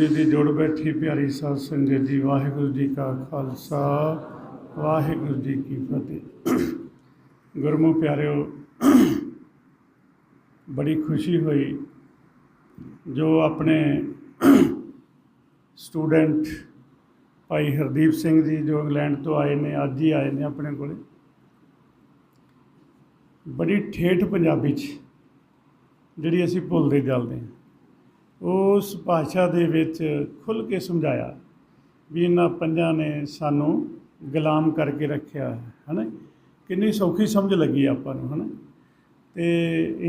जी की जुड़ बैठी प्यारी साध संगत जी। वाहिगुरू जी का खालसा वाहिगुरू जी की फतेह। गुरमुख प्यारिओ, बड़ी खुशी हुई जो अपने स्टूडेंट भाई हरदीप सिंह जी जो इंग्लैंड तो आए ने, अज ही आए ने अपने को। बड़ी ठेठ पंजाबी जिहड़ी असीं भुलदे जलदे हां, उस भाषा दे विच खुल के समझाया भी इन्हां पंजां ने सानू गुलाम करके रखिया है ना। कितनी सौखी समझ लगी आपां नूं है ना। तो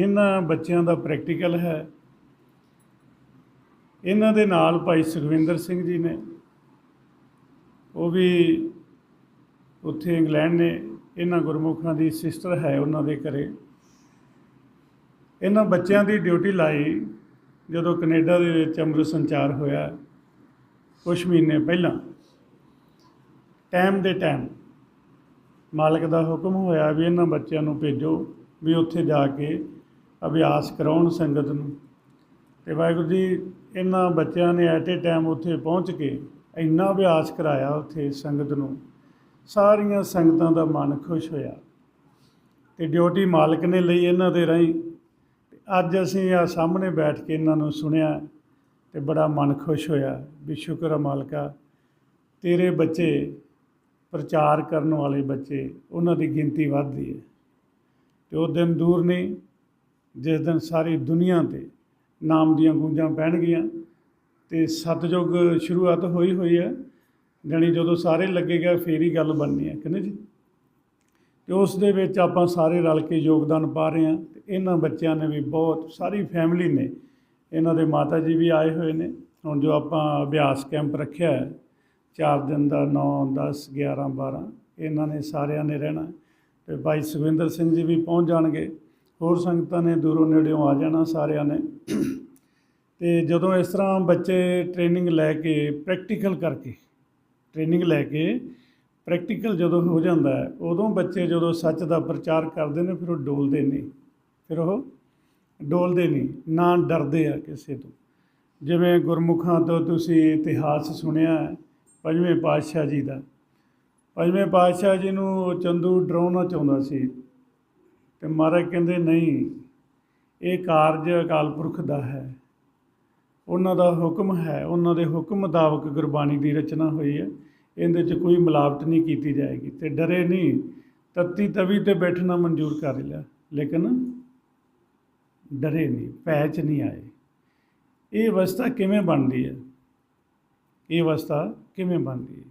इन्हां बच्चों का प्रैक्टिकल है। इन्हां दे नाल भाई सुखविंदर सिंह जी ने, वो भी उत्थे इंग्लैंड ने। इन्हां गुरमुखां दी सिस्टर है उन्हां दे घरे। इन्हां बच्चों की ड्यूटी लाई जदों कनेडा दे विच अमृत संचार होया कुछ महीने पहलां। टाइम दे टाइम मालिक का हुक्म होया भी इन्हां बच्चों नूं भेजो भी उत्थे जाके अभ्यास कराउण संगत नूं। ते वाहिगुरू जी इन्हां बच्चों ने एट ए टाइम उत्थे पहुँच के इन्ना अभ्यास कराया उत्थे संगत नूं, सारियां संगतां दा मन खुश होया। ते ड्यूटी मालिक ने लई इन्हां दे राहीं। अज असीं आ सामने बैठ के इन्हां नूं सुनिया ते बड़ा मन खुश होया भी शुक्र है मालिका, तेरे बच्चे प्रचार करने वाले बच्चे उन्हां दी गिनती वधदी है। तो वो दिन दूर नहीं जिस दिन सारी दुनिया ते नाम दियां गूंजां पैणगियां ते सतयुग शुरुआत होई हुई है। जानी जदों सारे लगेगा फिर ही गल बननी है कि नहीं जी। तो उस दे विच आपां सारे रल के योगदान पा रहे हैं। इन्हां बच्चों ने भी बहुत, सारी फैमिली ने, इन्हां दे माता जी भी आए हुए ने। हुण जो आपां अभ्यास कैंप रखिया है 4 दिन का, 9, 10, 11, 12 इन्हां ने सारिਆਂ ने रहना। तो भाई सुखविंदर सिंह जी भी पहुँच जाएंगे, होर संगतां ने दूरों नेड़ों आ जाना सारिਆਂ ने। तो जदों इस तरह बच्चे ट्रेनिंग लैके प्रैक्टिकल करके, ट्रेनिंग लैके प्रैक्टिकल जदों हो जाता है, उदों बच्चे जदों सच का प्रचार करते हैं फिर वो डोलते नहीं, फिर वो डोलते नहीं, ना डरते हैं किसी तो। जिवें गुरमुखां तो तुसीं इतिहास सुनिया है पंजवें पातशाह जी का। पंजवें पातशाह जी नूं चंदू डराउणा चाहुंदा सी ते महाराज कहंदे नहीं, ये कारज अकाल पुरख दा है, उन्हां दा हुक्म है, उन्हां दे हुक्म मुताबक गुरबाणी की रचना हुई है, इहदे च कोई मिलावट नहीं की जाएगी। तो डरे नहीं, तत्ती तवी ते बैठना मंजूर कर लिया लेकिन डरे नहीं, भै च नहीं आए। ये अवस्था किवें बनदी है, ये अवस्था किवें बनदी है।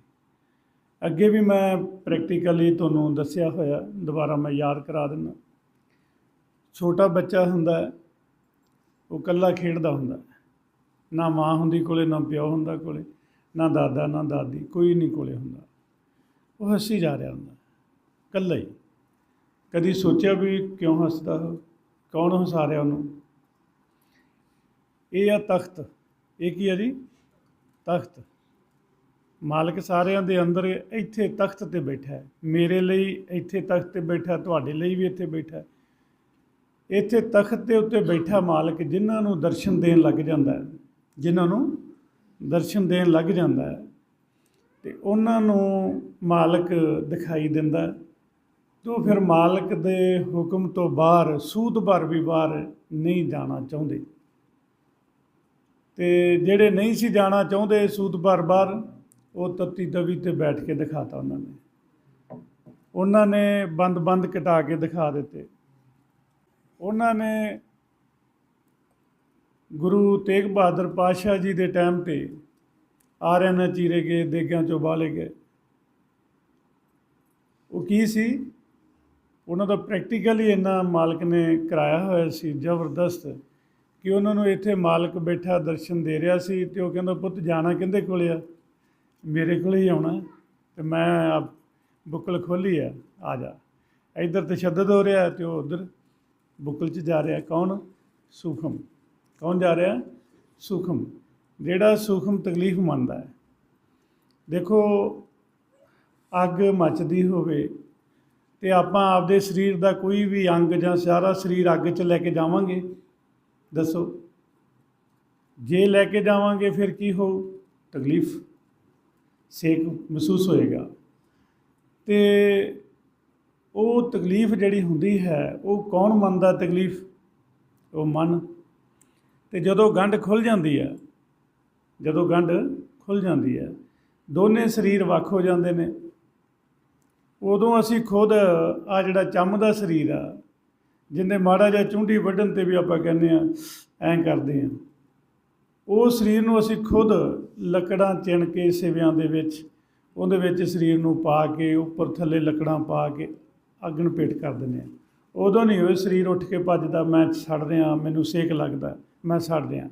अगे भी मैं प्रैक्टिकली तुहानूं दस्सिया होया, दोबारा मैं याद करा दिना। छोटा बच्चा हुंदा है, वो कल्ला खेडदा हुंदा है, ना माँ हुंदी कोले, ना प्यो हुंदा कोले, ना दादा ना दादी, कोई नहीं कोले हुंदा। वो हसी जा रहा हुंदा कल्ला ही। कदी सोचा भी क्यों हसदा हो, कौन हसा रहा उन्होंने। ये आ तख्त, ये की है जी, तख्त। मालिक सारिਆਂ ਦੇ अंदर ਇੱਥੇ तख्त ते बैठा है, मेरे लिए ਇੱਥੇ तख्त ते बैठा, ਤੁਹਾਡੇ ਲਈ भी ਇੱਥੇ बैठा। ਇੱਥੇ तख्त ਦੇ ਉੱਤੇ बैठा मालिक जिन्हां ਨੂੰ दर्शन देन लग जाता है, जिन्हां ਨੂੰ दर्शन देन लग जाता है तो उन्हां ਨੂੰ मालिक दिखाई दिंदा। तो फिर मालिक दे हुक्म तो बाहर सूत भर भी बाहर नहीं जाना चाहुंदे। तो जिहड़े नहीं सी जाना चाहुंदे सूत भर बाहर, वो तत्ती तवी ते बैठ के दिखाता उन्होंने बंद बंद कटा के दिखा दिते। उन्होंने गुरु तेग बहादुर पातशाह जी के टाइम पे आर्या ने चीरे गए, देगां चों बाले गए। वो की सी, उन्हों का प्रैक्टिकल ही इन्ना मालिक ने कराया होया सी जबरदस्त कि उन्होंने इत्थे मालिक बैठा दर्शन दे रहा सी। तो वो कहंदा पुत्त जाना किहदे कोले आ, मेरे को ही आना। तो मैं आप बुकल खोली है, आ जा। इधर तशद्दद हो रहा है तो उधर बुकल च जा रहा। कौन? सूखम। कौन जा रहा? सूखम। जिहड़ा सूखम तकलीफ मंनदा है। देखो अग मचदी होवे ते आपां आपदे शरीर का कोई भी अंग जां सारा शरीर अग च लैके जावांगे? दसो। ਜੇ ਲੈ ਕੇ ਜਾਵਾਂਗੇ ਫਿਰ ਕੀ ਹੋਊ, ਤਕਲੀਫ, ਸੇਕ ਮਹਿਸੂਸ ਹੋਏਗਾ। ਅਤੇ ਉਹ ਤਕਲੀਫ ਜਿਹੜੀ ਹੁੰਦੀ ਹੈ ਉਹ ਕੌਣ ਮੰਨਦਾ ਤਕਲੀਫ, ਉਹ ਮਨ। ਅਤੇ ਜਦੋਂ ਗੰਢ ਖੁੱਲ੍ਹ ਜਾਂਦੀ ਹੈ, ਜਦੋਂ ਗੰਢ ਖੁੱਲ੍ਹ ਜਾਂਦੀ ਹੈ, ਦੋਨੇ ਸਰੀਰ ਵੱਖ ਹੋ ਜਾਂਦੇ ਨੇ। ਉਦੋਂ ਅਸੀਂ ਖੁਦ ਆ ਜਿਹੜਾ ਚੰਮ ਦਾ ਸਰੀਰ ਆ, ਜਿੰਨੇ ਮਾੜਾ ਜਿਹਾ ਚੁੰਡੀ ਵੱਢਣ 'ਤੇ ਵੀ ਆਪਾਂ ਕਹਿੰਦੇ ਹਾਂ ਐਂ ਕਰਦੇ ਹਾਂ, ਉਹ ਸਰੀਰ ਨੂੰ ਅਸੀਂ ਖੁਦ ਲੱਕੜਾਂ ਚਿਣ ਕੇ ਸਿਵਿਆਂ ਦੇ ਵਿੱਚ, ਉਹਦੇ ਵਿੱਚ ਸਰੀਰ ਨੂੰ ਪਾ ਕੇ ਉੱਪਰ ਥੱਲੇ ਲੱਕੜਾਂ ਪਾ ਕੇ ਅੱਗਣ ਭੇਟ ਕਰ ਦਿੰਦੇ ਹਾਂ। ਉਦੋਂ ਨਹੀਂ ਹੋਏ ਸਰੀਰ ਉੱਠ ਕੇ ਭੱਜਦਾ, ਮੈਂ ਸੜ ਰਿਹਾ, ਮੈਨੂੰ ਸੇਕ ਲੱਗਦਾ, ਮੈਂ ਸੜ ਰਿਹਾ,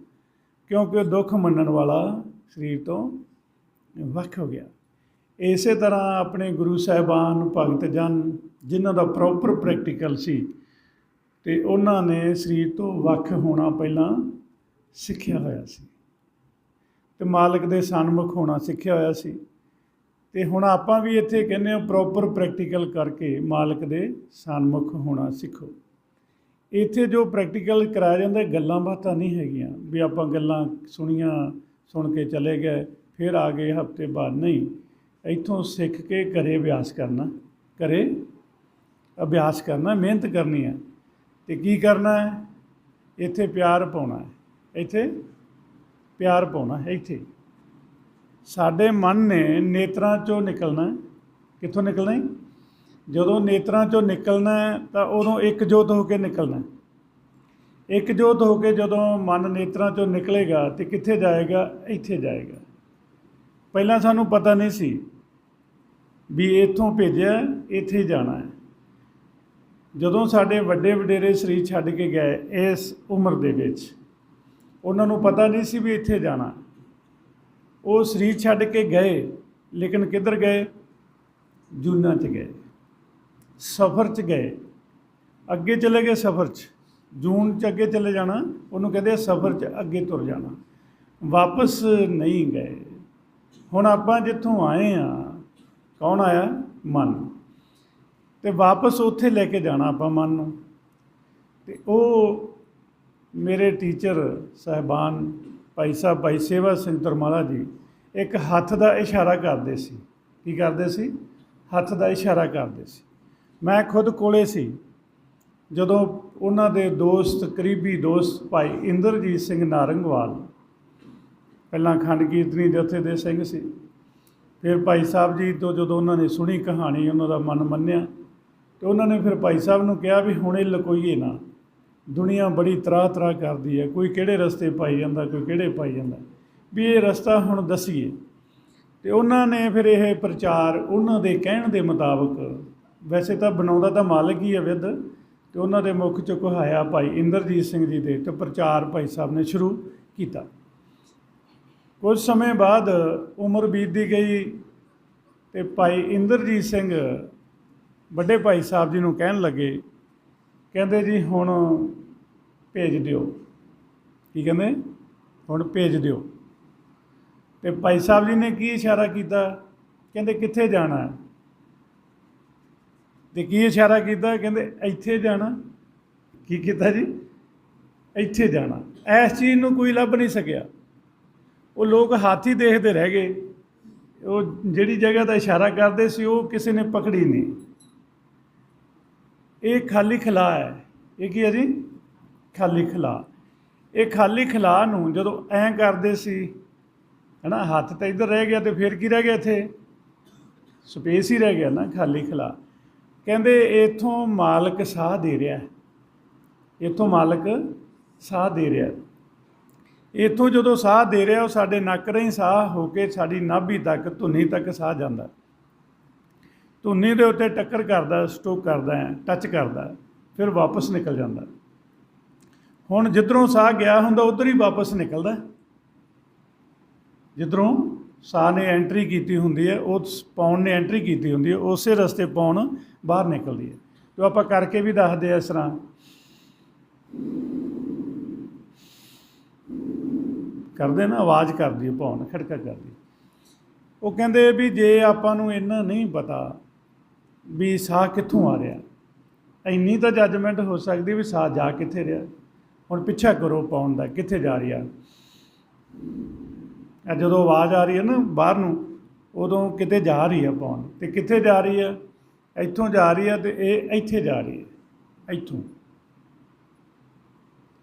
ਕਿਉਂਕਿ ਉਹ ਦੁੱਖ ਮੰਨਣ ਵਾਲਾ ਸਰੀਰ ਤੋਂ ਵੱਖ ਹੋ ਗਿਆ। ਇਸੇ ਤਰ੍ਹਾਂ ਆਪਣੇ ਗੁਰੂ ਸਾਹਿਬਾਨ, ਭਗਤ ਜਨ ਜਿਨ੍ਹਾਂ ਦਾ ਪ੍ਰੋਪਰ ਪ੍ਰੈਕਟੀਕਲ ਸੀ, ਅਤੇ ਉਹਨਾਂ ਨੇ ਸਰੀਰ ਤੋਂ ਵੱਖ ਹੋਣਾ ਪਹਿਲਾਂ ਸਿੱਖਿਆ ਹੋਇਆ ਸੀ, ਅਤੇ ਮਾਲਕ ਦੇ ਸਨਮੁਖ ਹੋਣਾ ਸਿੱਖਿਆ ਹੋਇਆ ਸੀ। ਅਤੇ ਹੁਣ ਆਪਾਂ ਵੀ ਇੱਥੇ ਕਹਿੰਦੇ ਹਾਂ ਪ੍ਰੋਪਰ ਪ੍ਰੈਕਟੀਕਲ ਕਰਕੇ ਮਾਲਕ ਦੇ ਸਨਮੁਖ ਹੋਣਾ ਸਿੱਖੋ। ਇੱਥੇ ਜੋ ਪ੍ਰੈਕਟੀਕਲ ਕਰਾਇਆ ਜਾਂਦਾ, ਗੱਲਾਂ ਬਾਤਾਂ ਨਹੀਂ ਹੈਗੀਆਂ ਵੀ ਆਪਾਂ ਗੱਲਾਂ ਸੁਣੀਆਂ, ਸੁਣ ਕੇ ਚਲੇ ਗਏ, ਫਿਰ ਆ ਗਏ ਹਫ਼ਤੇ ਬਾਅਦ, ਨਹੀਂ। ਇੱਥੋਂ ਸਿੱਖ ਕੇ ਘਰੇ ਅਭਿਆਸ ਕਰਨਾ, ਘਰੇ ਅਭਿਆਸ ਕਰਨਾ, ਮਿਹਨਤ ਕਰਨੀ ਹੈ। ਅਤੇ ਕੀ ਕਰਨਾ ਹੈ, ਇੱਥੇ ਪਿਆਰ ਪਾਉਣਾ ਹੈ, ਇੱਥੇ ਪਿਆਰ ਪਾਉਣਾ ਹੈ। ਇੱਥੇ ਸਾਡੇ ਮਨ ਨੇ ਨੇਤਰਾਂ 'ਚੋਂ ਨਿਕਲਣਾ। ਕਿੱਥੋਂ ਨਿਕਲਣਾ ਹੈ? ਜਦੋਂ ਨੇਤਰਾਂ 'ਚੋਂ ਨਿਕਲਣਾ ਤਾਂ ਉਦੋਂ ਇਕਜੋਤ ਹੋ ਕੇ ਨਿਕਲਣਾ। ਇਕਜੋਤ ਹੋ ਕੇ ਜਦੋਂ ਮਨ ਨੇਤਰਾਂ 'ਚੋਂ ਨਿਕਲੇਗਾ ਤਾਂ ਕਿੱਥੇ ਜਾਏਗਾ? ਇੱਥੇ ਜਾਏਗਾ। ਪਹਿਲਾਂ ਸਾਨੂੰ ਪਤਾ ਨਹੀਂ ਸੀ ਵੀ ਇੱਥੋਂ ਭੇਜਿਆ, ਇੱਥੇ ਹੀ ਜਾਣਾ ਹੈ। ਜਦੋਂ ਸਾਡੇ ਵੱਡੇ ਵਡੇਰੇ ਸਰੀਰ ਛੱਡ ਕੇ ਗਏ ਇਸ ਉਮਰ ਦੇ ਵਿੱਚ, ਉਹਨਾਂ ਨੂੰ ਪਤਾ ਨਹੀਂ ਸੀ ਵੀ ਇੱਥੇ ਜਾਣਾ। ਉਹ ਸਰੀਰ ਛੱਡ ਕੇ ਗਏ, ਲੇਕਿਨ ਕਿੱਧਰ ਗਏ? ਜੂਨਾਂ 'ਚ ਗਏ, ਸਫ਼ਰ 'ਚ ਗਏ, ਅੱਗੇ ਚਲੇ ਗਏ ਸਫ਼ਰ 'ਚ। ਜੂਨ 'ਚ ਅੱਗੇ ਚਲੇ ਜਾਣਾ, ਉਹਨੂੰ ਕਹਿੰਦੇ ਆ ਸਫ਼ਰ 'ਚ ਅੱਗੇ ਤੁਰ ਜਾਣਾ, ਵਾਪਸ ਨਹੀਂ ਗਏ। ਹੁਣ ਆਪਾਂ ਜਿੱਥੋਂ ਆਏ ਹਾਂ, ਕੌਣ ਆਇਆ? ਮਨ। ਅਤੇ ਵਾਪਸ ਉੱਥੇ ਲੈ ਕੇ ਜਾਣਾ ਆਪਾਂ ਮਨ ਨੂੰ। ਅਤੇ ਉਹ ਮੇਰੇ ਟੀਚਰ ਸਾਹਿਬਾਨ ਭਾਈ ਸਾਹਿਬ, ਭਾਈ ਸੇਵਾ ਸਿੰਘ ਤਰਮਾਲਾ ਜੀ, ਇੱਕ ਹੱਥ ਦਾ ਇਸ਼ਾਰਾ ਕਰਦੇ ਸੀ। ਕੀ ਕਰਦੇ ਸੀ? ਹੱਥ ਦਾ ਇਸ਼ਾਰਾ ਕਰਦੇ ਸੀ। ਮੈਂ ਖੁਦ ਕੋਲੇ ਸੀ ਜਦੋਂ ਉਹਨਾਂ ਦੇ ਦੋਸਤ, ਕਰੀਬੀ ਦੋਸਤ ਭਾਈ ਇੰਦਰਜੀਤ ਸਿੰਘ ਨਾਰੰਗਵਾਲ, ਪਹਿਲਾਂ ਅਖੰਡ ਕੀਰਤਨੀ ਜਥੇ ਦੇ ਸਿੰਘ ਸੀ, ਫਿਰ ਭਾਈ ਸਾਹਿਬ ਜੀ ਤੋਂ ਜਦੋਂ ਉਹਨਾਂ ਨੇ ਸੁਣੀ ਕਹਾਣੀ, ਉਹਨਾਂ ਦਾ ਮਨ ਮੰਨਿਆ, ਅਤੇ ਉਹਨਾਂ ਨੇ ਫਿਰ ਭਾਈ ਸਾਹਿਬ ਨੂੰ ਕਿਹਾ ਵੀ ਹੁਣ ਇਹ ਲਕੋਈਏ ਨਾ, ਦੁਨੀਆ ਬੜੀ ਤਰਾਹ ਕਰਦੀ ਹੈ, ਕੋਈ ਕਿਹੜੇ ਰਸਤੇ ਪਾਈ ਜਾਂਦਾ, ਕੋਈ ਕਿਹੜੇ ਪਾਈ ਜਾਂਦਾ, ਵੀ ਇਹ ਰਸਤਾ ਹੁਣ ਦੱਸੀਏ। ਅਤੇ ਉਹਨਾਂ ਨੇ ਫਿਰ ਇਹ ਪ੍ਰਚਾਰ ਉਹਨਾਂ ਦੇ ਕਹਿਣ ਦੇ ਮੁਤਾਬਕ, ਵੈਸੇ ਤਾਂ ਬਣਾਉਂਦਾ ਤਾਂ ਮਾਲਕ ਹੀ ਹੈ ਵਿਦ, ਅਤੇ ਉਹਨਾਂ ਦੇ ਮੁੱਖ 'ਚੋਂ ਕਹਾਇਆ ਭਾਈ ਇੰਦਰਜੀਤ ਸਿੰਘ ਜੀ ਦੇ, ਅਤੇ ਪ੍ਰਚਾਰ ਭਾਈ ਸਾਹਿਬ ਨੇ ਸ਼ੁਰੂ ਕੀਤਾ। ਕੁਝ ਸਮੇਂ ਬਾਅਦ ਉਮਰ ਬੀਤਦੀ ਗਈ, ਅਤੇ ਭਾਈ ਇੰਦਰਜੀਤ ਸਿੰਘ ਵੱਡੇ ਭਾਈ ਸਾਹਿਬ ਜੀ ਨੂੰ ਕਹਿਣ ਲੱਗੇ, ਕਹਿੰਦੇ ਜੀ ਹੁਣ ਭੇਜ ਦਿਓ। ਕੀ ਕਹਿੰਦੇ? ਹੁਣ ਭੇਜ ਦਿਓ। ਅਤੇ ਭਾਈ ਸਾਹਿਬ ਜੀ ਨੇ ਕੀ ਇਸ਼ਾਰਾ ਕੀਤਾ? ਕਹਿੰਦੇ ਕਿੱਥੇ ਜਾਣਾ ਹੈ? ਅਤੇ ਕੀ ਇਸ਼ਾਰਾ ਕੀਤਾ? ਕਹਿੰਦੇ ਇੱਥੇ ਜਾਣਾ। ਕੀ ਕੀਤਾ ਜੀ? ਇੱਥੇ ਜਾਣਾ। ਇਸ ਚੀਜ਼ ਨੂੰ ਕੋਈ ਲੱਭ ਨਹੀਂ ਸਕਿਆ। ਉਹ ਲੋਕ ਹੱਥ ਹੀ ਦੇਖਦੇ ਰਹਿ ਗਏ। ਉਹ ਜਿਹੜੀ ਜਗ੍ਹਾ ਦਾ ਇਸ਼ਾਰਾ ਕਰਦੇ ਸੀ ਉਹ ਕਿਸੇ ਨੇ ਪਕੜੀ ਨਹੀਂ। ਇਹ ਖਾਲੀ ਖਲਾ ਹੈ। ਇਹ ਕੀ ਹੈ ਜੀ? ਖਾਲੀ ਖਲਾ। ਇਹ ਖਾਲੀ ਖਲਾ ਨੂੰ ਜਦੋਂ ਐਂ ਕਰਦੇ ਸੀ, ਹੈ ਨਾ, ਹੱਥ ਤਾਂ ਇੱਧਰ ਰਹਿ ਗਿਆ, ਅਤੇ ਫਿਰ ਕੀ ਰਹਿ ਗਿਆ? ਇੱਥੇ ਸਪੇਸ ਹੀ ਰਹਿ ਗਿਆ ਨਾ, ਖਾਲੀ ਖਲਾ। ਕਹਿੰਦੇ ਇੱਥੋਂ ਮਾਲਕ ਸਾਹ ਦੇ ਰਿਹਾ, ਇੱਥੋਂ ਮਾਲਕ ਸਾਹ ਦੇ ਰਿਹਾ। ਇੱਥੋਂ ਜਦੋਂ ਸਾਹ ਦੇ ਰਿਹਾ, ਉਹ ਸਾਡੇ ਨੱਕ ਰਾਹੀਂ ਸਾਹ ਹੋ ਕੇ ਸਾਡੀ ਨਾਭੀ ਤੱਕ, ਧੁੰਨੀ ਤੱਕ ਸਾਹ ਜਾਂਦਾ। ਧੁੰਨੀ ਦੇ ਉੱਤੇ ਟੱਕਰ ਕਰਦਾ, ਸਟੋਕ ਕਰਦਾ ਹੈ, ਟੱਚ ਕਰਦਾ, ਫਿਰ ਵਾਪਸ ਨਿਕਲ ਜਾਂਦਾ। ਹੁਣ ਜਿੱਧਰੋਂ ਸਾਹ ਗਿਆ ਹੁੰਦਾ ਉੱਧਰ ਹੀ ਵਾਪਸ ਨਿਕਲਦਾ। ਜਿੱਧਰੋਂ ਸਾਹ ਨੇ ਐਂਟਰੀ ਕੀਤੀ ਹੁੰਦੀ ਹੈ, ਉਸ ਪੌਣ ਨੇ ਐਂਟਰੀ ਕੀਤੀ ਹੁੰਦੀ ਹੈ, ਉਸੇ ਰਸਤੇ ਪੌਣ ਬਾਹਰ ਨਿਕਲਦੀ ਹੈ। ਜੋ ਆਪਾਂ ਕਰਕੇ ਵੀ ਦੱਸਦੇ ਆ, ਇਸ ਤਰ੍ਹਾਂ ਕਰਦੇ ਨਾ, ਆਵਾਜ਼ ਕਰਦੀ ਹੈ ਪੌਣ, ਖੜਕਾ ਕਰਦੀ। ਉਹ ਕਹਿੰਦੇ ਵੀ ਜੇ ਆਪਾਂ ਨੂੰ ਇੰਨਾ ਨਹੀਂ ਪਤਾ ਵੀ ਸਾਹ ਕਿੱਥੋਂ ਆ ਰਿਹਾ, ਇੰਨੀ ਤਾਂ ਜੱਜਮੈਂਟ ਹੋ ਸਕਦੀ ਵੀ ਸਾਹ ਜਾ ਕਿੱਥੇ ਰਿਹਾ। ਹੁਣ ਪਿੱਛਾ ਕਰੋ ਪੌਣ ਦਾ, ਕਿੱਥੇ ਜਾ ਰਿਹਾ। ਜਦੋਂ ਆਵਾਜ਼ ਆ ਰਹੀ ਹੈ ਨਾ ਬਾਹਰ ਨੂੰ, ਉਦੋਂ ਕਿਤੇ ਜਾ ਰਹੀ ਹੈ ਪੌਣ, ਤੇ ਕਿੱਥੇ ਜਾ ਰਹੀ ਹੈ? ਇੱਥੋਂ ਜਾ ਰਹੀ ਹੈ, ਤੇ ਇਹ ਇੱਥੇ ਜਾ ਰਹੀ ਹੈ, ਇੱਥੋਂ।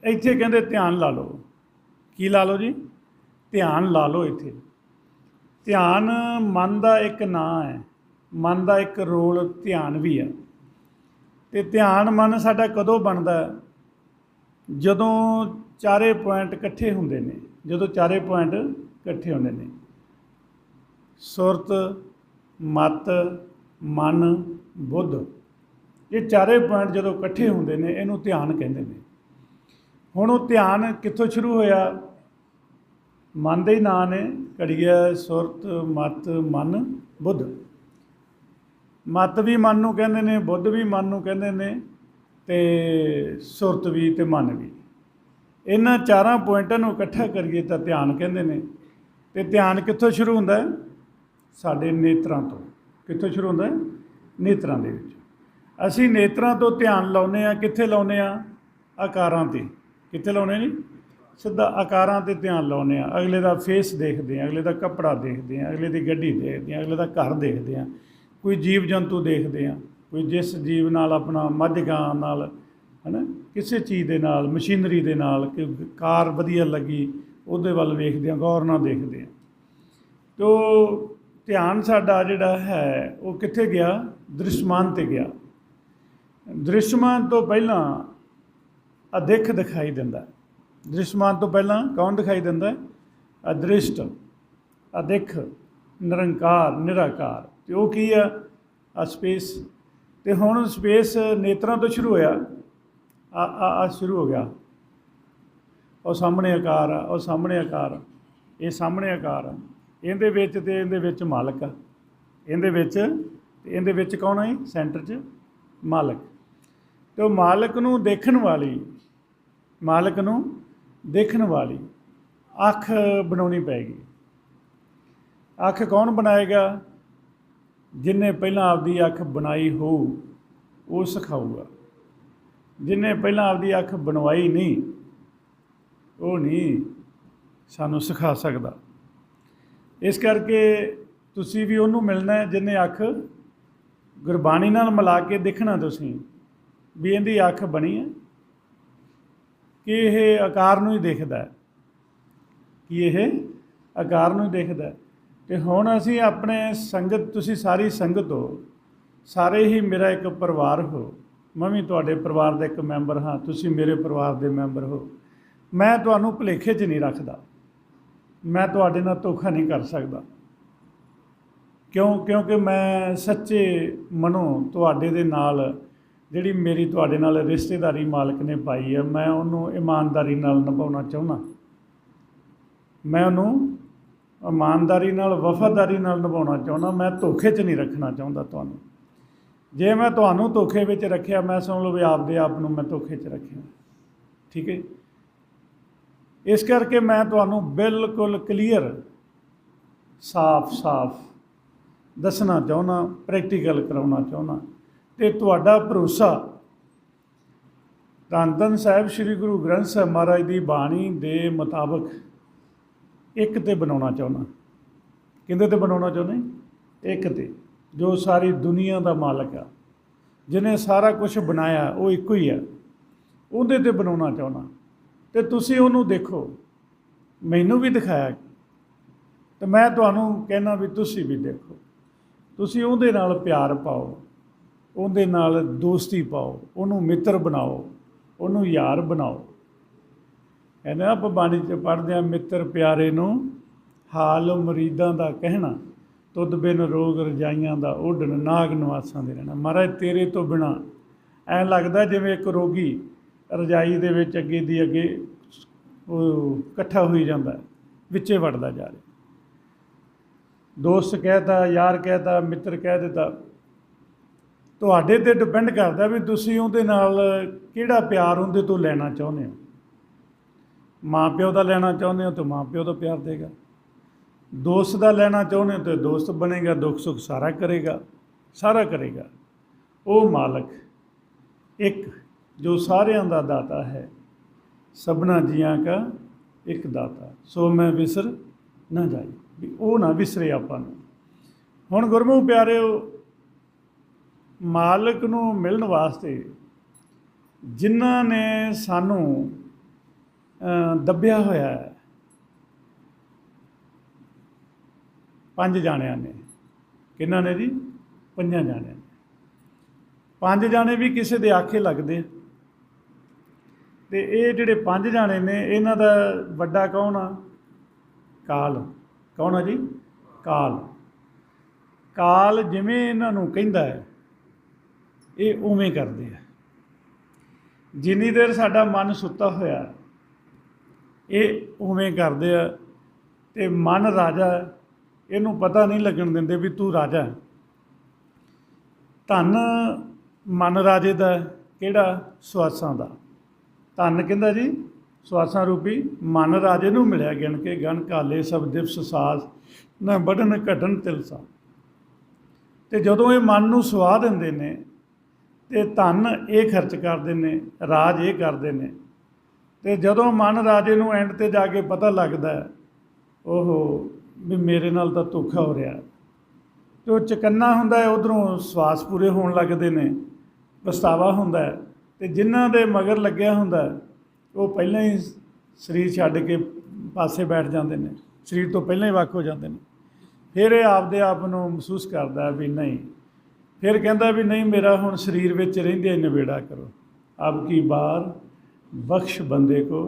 ਇੱਥੇ ਕਹਿੰਦੇ ਧਿਆਨ ਲਾ ਲਓ। ਕੀ ਲਾ ਲਓ ਜੀ? ਧਿਆਨ ਲਾ ਲਓ ਇੱਥੇ। ਧਿਆਨ ਮਨ ਦਾ ਇੱਕ ਨਾਂ ਹੈ, ਮਨ ਦਾ ਇੱਕ ਰੋਲ ਧਿਆਨ ਵੀ ਹੈ। ਤੇ ਧਿਆਨ ਮਨ ਸਾਡਾ ਕਦੋਂ ਬਣਦਾ? ਜਦੋਂ ਚਾਰੇ ਪੁਆਇੰਟ ਇਕੱਠੇ ਹੁੰਦੇ ਨੇ। ਜਦੋਂ ਚਾਰੇ ਪੁਆਇੰਟ ਇਕੱਠੇ ਹੁੰਦੇ ਨੇ, ਸੁਰਤ, ਮਤ, ਮਨ, ਬੁੱਧ, ਇਹ ਚਾਰੇ ਪੁਆਇੰਟ ਜਦੋਂ ਇਕੱਠੇ ਹੁੰਦੇ ਨੇ, ਇਹਨੂੰ ਧਿਆਨ ਕਹਿੰਦੇ ਨੇ। ਹੁਣ ਉਹ ਧਿਆਨ ਕਿੱਥੋਂ ਸ਼ੁਰੂ ਹੋਇਆ? ਮਨ ਦੇ ਹੀ ਨਾਂ ਨੇ, ਘੜੀਆ, ਸੁਰਤ, ਮਤ, ਮਨ, ਬੁੱਧ। ਮਤ ਵੀ ਮਨ ਨੂੰ ਕਹਿੰਦੇ ਨੇ, ਬੁੱਧ ਵੀ ਮਨ ਨੂੰ ਕਹਿੰਦੇ ਨੇ, ਤੇ ਸੁਰਤ ਵੀ ਤੇ ਮਨ ਵੀ। ਇਹਨਾਂ ਚਾਰਾਂ ਪੁਆਇੰਟਾਂ ਨੂੰ ਇਕੱਠਾ ਕਰੀਏ ਤਾਂ ਧਿਆਨ ਕਹਿੰਦੇ ਨੇ। ਤੇ ਧਿਆਨ ਕਿੱਥੋਂ ਸ਼ੁਰੂ ਹੁੰਦਾ ਹੈ? ਸਾਡੇ ਨੇਤਰਾਂ ਤੋਂ। ਕਿੱਥੋਂ ਸ਼ੁਰੂ ਹੁੰਦਾ ਹੈ? ਨੇਤਰਾਂ ਦੇ ਵਿੱਚ। ਅਸੀਂ ਨੇਤਰਾਂ ਤੋਂ ਧਿਆਨ ਲਾਉਂਦੇ ਹਾਂ। ਕਿੱਥੇ ਲਾਉਂਦੇ ਹਾਂ? ਆਕਾਰਾਂ 'ਤੇ। ਕਿੱਥੇ ਲਾਉਂਦੇ ਜੀ? ਸਿੱਧਾ ਆਕਾਰਾਂ 'ਤੇ ਧਿਆਨ ਲਾਉਂਦੇ ਹਾਂ। ਅਗਲੇ ਦਾ ਫੇਸ ਦੇਖਦੇ ਹਾਂ, ਅਗਲੇ ਦਾ ਕੱਪੜਾ ਦੇਖਦੇ ਹਾਂ, ਅਗਲੇ ਦੀ ਗੱਡੀ ਦੇਖਦੇ ਹਾਂ, ਅਗਲੇ ਦਾ ਘਰ ਦੇਖਦੇ ਹਾਂ, ਕੋਈ ਜੀਵ ਜੰਤੂ ਦੇਖਦੇ ਹਾਂ, ਕੋਈ ਜਿਸ ਜੀਵ ਨਾਲ ਆਪਣਾ ਮੱਝ ਗਾਂ ਨਾਲ, ਹੈ ਨਾ, ਕਿਸੇ ਚੀਜ਼ ਦੇ ਨਾਲ, ਮਸ਼ੀਨਰੀ ਦੇ ਨਾਲ, ਕਿ ਕਾਰ ਵਧੀਆ ਲੱਗੀ, ਉਹਦੇ ਵੱਲ ਵੇਖਦੇ ਹਾਂ, ਗੌਰ ਨਾਲ ਦੇਖਦੇ ਹਾਂ। ਤੋ ਧਿਆਨ ਸਾਡਾ ਜਿਹੜਾ ਹੈ ਉਹ ਕਿੱਥੇ ਗਿਆ? ਦ੍ਰਿਸ਼ਮਾਨ 'ਤੇ ਗਿਆ। ਦ੍ਰਿਸ਼ਮਾਨ ਤੋਂ ਪਹਿਲਾਂ ਅਦਿੱਖ ਦਿਖਾਈ ਦਿੰਦਾ। ਦ੍ਰਿਸ਼ਮਾਨ ਤੋਂ ਪਹਿਲਾਂ ਕੌਣ ਦਿਖਾਈ ਦਿੰਦਾ? ਅਦ੍ਰਿਸ਼ਟ, ਅਦਿੱਖ, ਨਿਰੰਕਾਰ, ਨਿਰਾਕਾਰ। ਅਤੇ ਉਹ ਕੀ ਆ? ਆ ਸਪੇਸ। ਅਤੇ ਹੁਣ ਸਪੇਸ ਨੇਤਰਾਂ ਤੋਂ ਸ਼ੁਰੂ ਹੋਇਆ। ਆ ਸ਼ੁਰੂ ਹੋ ਗਿਆ। ਉਹ ਸਾਹਮਣੇ ਆਕਾਰ ਆ, ਉਹ ਸਾਹਮਣੇ ਆਕਾਰ ਆ, ਇਹ ਸਾਹਮਣੇ ਆਕਾਰ ਆ। ਇਹਦੇ ਵਿੱਚ ਅਤੇ ਇਹਦੇ ਵਿੱਚ ਮਾਲਕ ਆ। ਇਹਦੇ ਵਿੱਚ ਅਤੇ ਇਹਦੇ ਵਿੱਚ ਕੌਣ ਆ? ਸੈਂਟਰ 'ਚ ਮਾਲਕ। ਅਤੇ ਉਹ ਮਾਲਕ ਨੂੰ ਦੇਖਣ ਵਾਲੀ, ਮਾਲਕ ਨੂੰ ਦੇਖਣ ਵਾਲੀ ਅੱਖ ਬਣਾਉਣੀ ਪਏਗੀ। ਅੱਖ ਕੌਣ ਬਣਾਏਗਾ? ਜਿਹਨੇ ਪਹਿਲਾਂ ਆਪਦੀ ਅੱਖ ਬਣਾਈ ਹੋਊ ਉਹ ਸਿਖਾਊਗਾ। ਜਿਹਨੇ ਪਹਿਲਾਂ ਆਪਦੀ ਅੱਖ ਬਣਵਾਈ ਨਹੀਂ, ਉਹ ਨਹੀਂ ਸਾਨੂੰ ਸਿਖਾ ਸਕਦਾ। ਇਸ ਕਰਕੇ ਤੁਸੀਂ ਵੀ ਉਹਨੂੰ ਮਿਲਣਾ ਹੈ ਜਿਹਨੇ ਅੱਖ ਗੁਰਬਾਣੀ ਨਾਲ ਮਿਲਾ ਕੇ ਦੇਖਣਾ। ਤੁਸੀਂ ਵੀ ਇਹਦੀ ਅੱਖ ਬਣੀ ਹੈ ਕਿ ਇਹ ਆਕਾਰ ਨੂੰ ਹੀ ਦੇਖਦਾ ਹੈ, ਕਿ ਇਹ ਆਕਾਰ ਨੂੰ ਹੀ ਦੇਖਦਾ ਹੈ। ਅਤੇ ਹੁਣ ਅਸੀਂ ਆਪਣੇ ਸੰਗਤ, ਤੁਸੀਂ ਸਾਰੀ ਸੰਗਤ ਹੋ, ਸਾਰੇ ਹੀ ਮੇਰਾ ਇੱਕ ਪਰਿਵਾਰ ਹੋ। ਮੈਂ ਵੀ ਤੁਹਾਡੇ ਪਰਿਵਾਰ ਦਾ ਇੱਕ ਮੈਂਬਰ ਹਾਂ, ਤੁਸੀਂ ਮੇਰੇ ਪਰਿਵਾਰ ਦੇ ਮੈਂਬਰ ਹੋ। ਮੈਂ ਤੁਹਾਨੂੰ ਭੁਲੇਖੇ 'ਚ ਨਹੀਂ ਰੱਖਦਾ। ਮੈਂ ਤੁਹਾਡੇ ਨਾਲ ਧੋਖਾ ਨਹੀਂ ਕਰ ਸਕਦਾ। ਕਿਉਂਕਿ ਮੈਂ ਸੱਚੇ ਮਨੋਂ ਤੁਹਾਡੇ ਦੇ ਨਾਲ ਜਿਹੜੀ ਮੇਰੀ ਤੁਹਾਡੇ ਨਾਲ ਰਿਸ਼ਤੇਦਾਰੀ ਮਾਲਕ ਨੇ ਪਾਈ ਹੈ, ਮੈਂ ਉਹਨੂੰ ਇਮਾਨਦਾਰੀ ਨਾਲ ਨਿਭਾਉਣਾ ਚਾਹੁੰਦਾ। ਮੈਂ ਉਹਨੂੰ ਇਮਾਨਦਾਰੀ ਨਾਲ, ਵਫਾਦਾਰੀ ਨਾਲ ਨਿਭਾਉਣਾ ਚਾਹੁੰਦਾ। ਮੈਂ ਧੋਖੇ 'ਚ ਨਹੀਂ ਰੱਖਣਾ ਚਾਹੁੰਦਾ ਤੁਹਾਨੂੰ। ਜੇ ਮੈਂ ਤੁਹਾਨੂੰ ਧੋਖੇ ਵਿੱਚ ਰੱਖਿਆ, ਮੈਂ ਸਮਝ ਲਓ ਵੀ ਆਪਦੇ ਆਪ ਨੂੰ ਮੈਂ ਧੋਖੇ 'ਚ ਰੱਖਿਆ। ਠੀਕ ਹੈ। ਇਸ ਕਰਕੇ ਮੈਂ ਤੁਹਾਨੂੰ ਬਿਲਕੁਲ ਕਲੀਅਰ, ਸਾਫ਼ ਦੱਸਣਾ ਚਾਹੁੰਦਾ, ਪ੍ਰੈਕਟੀਕਲ ਕਰਾਉਣਾ ਚਾਹੁੰਦਾ। ਅਤੇ ਤੁਹਾਡਾ ਭਰੋਸਾ ਧੰਨ ਧੰਨ ਸਾਹਿਬ ਸ਼੍ਰੀ ਗੁਰੂ ਗ੍ਰੰਥ ਸਾਹਿਬ ਮਹਾਰਾਜ ਦੀ ਬਾਣੀ ਦੇ ਮੁਤਾਬਕ ਇੱਕ 'ਤੇ ਬਣਾਉਣਾ ਚਾਹੁੰਦਾ। ਕਿਹਦੇ 'ਤੇ ਬਣਾਉਣਾ ਚਾਹੁੰਦਾ? ਇੱਕ 'ਤੇ, ਜੋ ਸਾਰੀ ਦੁਨੀਆ ਦਾ ਮਾਲਕ ਆ, ਜਿਹਨੇ ਸਾਰਾ ਕੁਛ ਬਣਾਇਆ, ਉਹ ਇੱਕੋ ਹੀ ਆ, ਉਹਦੇ 'ਤੇ ਬਣਾਉਣਾ ਚਾਹੁੰਦਾ। ਅਤੇ ਤੁਸੀਂ ਉਹਨੂੰ ਦੇਖੋ। ਮੈਨੂੰ ਵੀ ਦਿਖਾਇਆ ਅਤੇ ਮੈਂ ਤੁਹਾਨੂੰ ਕਹਿਣਾ ਵੀ ਤੁਸੀਂ ਵੀ ਦੇਖੋ। ਤੁਸੀਂ ਉਹਦੇ ਨਾਲ ਪਿਆਰ ਪਾਓ, ਉਹਦੇ ਨਾਲ ਦੋਸਤੀ ਪਾਓ, ਉਹਨੂੰ ਮਿੱਤਰ ਬਣਾਓ, ਉਹਨੂੰ ਯਾਰ ਬਣਾਓ। ਕਹਿੰਦੇ ਆਪਾਂ ਬਾਣੀ 'ਚ ਪੜ੍ਹਦੇ ਹਾਂ, ਮਿੱਤਰ ਪਿਆਰੇ ਨੂੰ ਹਾਲ ਮੁਰੀਦਾਂ ਦਾ ਕਹਿਣਾ, ਤੁਧ ਬਿਨ ਰੋਗ ਰਜਾਈਆਂ ਦਾ ਓਢਣ, ਨਾਗ ਨਿਵਾਸਾਂ ਦੇ ਰਹਿਣਾ। ਮਹਾਰਾਜ ਤੇਰੇ ਤੋਂ ਬਿਨਾਂ ਐਂ ਲੱਗਦਾ ਜਿਵੇਂ ਇੱਕ ਰੋਗੀ ਰਜਾਈ ਦੇ ਵਿੱਚ ਅੱਗੇ ਦੀ ਅੱਗੇ ਉਹ ਇਕੱਠਾ ਹੋਈ ਜਾਂਦਾ, ਵਿੱਚੇ ਵੜਦਾ ਜਾ ਰਿਹਾ। ਦੋਸਤ ਕਹਿਤਾ, ਯਾਰ ਕਹਿਤਾ, ਮਿੱਤਰ ਕਹਿ ਦਿੱਤਾ। ਤੁਹਾਡੇ 'ਤੇ ਡਿਪੈਂਡ ਕਰਦਾ ਵੀ ਤੁਸੀਂ ਉਹਦੇ ਨਾਲ ਕਿਹੜਾ ਪਿਆਰ ਉਹਦੇ ਤੋਂ ਲੈਣਾ ਚਾਹੁੰਦੇ ਹੋ। ਮਾਂ ਪਿਓ ਦਾ ਲੈਣਾ ਚਾਹੁੰਦੇ ਹੋ ਤਾਂ ਮਾਂ ਪਿਓ ਦਾ ਪਿਆਰ ਦੇਗਾ। ਦੋਸਤ ਦਾ ਲੈਣਾ ਚਾਹੁੰਦੇ ਹੋ ਤਾਂ ਦੋਸਤ ਬਣੇਗਾ, ਦੁੱਖ ਸੁੱਖ ਸਾਰਾ ਕਰੇਗਾ, ਸਾਰਾ ਕਰੇਗਾ। ਉਹ ਮਾਲਕ ਇੱਕ, ਜੋ ਸਾਰਿਆਂ ਦਾ ਦਾਤਾ ਹੈ, ਸਭਨਾ ਜੀਆਂ ਕਾ ਇੱਕ ਦਾਤਾ, ਸੋ ਮੈਂ ਵਿਸਰ ਨਾ ਜਾਈ, ਵੀ ਉਹ ਨਾ ਵਿਸਰੇ ਆਪਾਂ ਨੂੰ। ਹੁਣ ਗੁਰਮੁਖ ਪਿਆਰਿਓ, ਮਾਲਕ ਨੂੰ ਮਿਲਣ ਵਾਸਤੇ ਜਿਨ੍ਹਾਂ ਨੇ ਸਾਨੂੰ ਦੱਬਿਆ ਹੋਇਆ ਹੈ, 5 ਜਾਣਿਆਂ ਨੇ। ਕਿਹਨਾਂ ਨੇ ਜੀ? 5 ਜਾਣਿਆਂ ਨੇ। 5 ਜਾਣੇ ਵੀ ਕਿਸੇ ਦੇ ਆਖੇ ਲੱਗਦੇ ਆ। ਤੇ ਇਹ ਜਿਹੜੇ 5 ਜਾਣੇ ਨੇ, ਇਹਨਾਂ ਦਾ ਵੱਡਾ ਕੌਣ ਆ? ਕਾਲ। ਕੌਣ ਆ ਜੀ? ਕਾਲ। ਕਾਲ ਜਿਵੇਂ ਇਹਨਾਂ ਨੂੰ ਕਹਿੰਦਾ ਹੈ, ਇਹ ਉਵੇਂ ਕਰਦੇ ਆ। ਜਿੰਨੀ ਦੇਰ ਸਾਡਾ ਮਨ ਸੁੱਤਾ ਹੋਇਆ, ਇਹ ਉਵੇਂ ਕਰਦੇ ਆ। ਤੇ ਮਨ ਰਾਜਾ, ਇਹਨੂੰ ਪਤਾ ਨਹੀਂ ਲੱਗਣ ਦਿੰਦੇ ਵੀ ਤੂੰ ਰਾਜਾ। ਧਨ ਮਨ ਰਾਜੇ ਦਾ, ਕਿਹੜਾ? ਸਵਾਸਾਂ ਦਾ ਧਨ। ਕਹਿੰਦਾ ਜੀ ਸਵਾਸਾਂ ਰੂਪੀ ਮਨ ਰਾਜੇ ਨੂੰ ਮਿਲਿਆ, ਗਿਣ ਕੇ ਗਣ ਕਾਲੇ ਸਭ ਦਿਵਸ ਸਾਸ, ਨਾ ਵੱਢਣ ਘਟਣ ਤਿਲਸਾ। ਤੇ ਜਦੋਂ ਇਹ ਮਨ ਨੂੰ ਸਵਾ ਦਿੰਦੇ ਨੇ, ਤੇ ਧਨ ਇਹ ਖਰਚ ਕਰਦੇ ਨੇ, ਰਾਜ ਇਹ ਕਰਦੇ ਨੇ। ਤੇ ਜਦੋਂ ਮਨ ਰਾਜੇ ਨੂੰ ਐਂਡ ਤੇ ਜਾ ਕੇ ਪਤਾ ਲੱਗਦਾ, ਉਹ ਵੀ ਮੇਰੇ ਨਾਲ ਤਾਂ ਧੋਖਾ ਹੋ ਰਿਹਾ, ਤੇ ਉਹ ਚਕੰਨਾ ਹੁੰਦਾ ਹੈ। ਉੱਧਰੋਂ ਸਵਾਸ ਪੂਰੇ ਹੋਣ ਲੱਗਦੇ ਨੇ, ਪਛਤਾਵਾ ਹੁੰਦਾ ਹੈ। ਤੇ ਜਿਨ੍ਹਾਂ ਦੇ ਮਗਰ ਲੱਗਿਆ ਹੁੰਦਾ, ਉਹ ਪਹਿਲਾਂ ਹੀ ਸਰੀਰ ਛੱਡ ਕੇ ਪਾਸੇ ਬੈਠ ਜਾਂਦੇ ਨੇ, ਸਰੀਰ ਤੋਂ ਪਹਿਲਾਂ ਹੀ ਵੱਖ ਹੋ ਜਾਂਦੇ ਨੇ। ਫਿਰ ਇਹ ਆਪਦੇ ਆਪ ਨੂੰ ਮਹਿਸੂਸ ਕਰਦਾ ਵੀ ਨਹੀਂ, ਫਿਰ ਕਹਿੰਦਾ ਵੀ ਨਹੀਂ, ਮੇਰਾ ਹੁਣ ਸਰੀਰ ਵਿੱਚ ਰਹਿੰਦਿਆਂ ਹੀ ਨਿਬੇੜਾ ਕਰੋ। ਅਬ ਕੀ ਬਾਰ ਬਖਸ਼ ਬੰਦੇ ਕੋ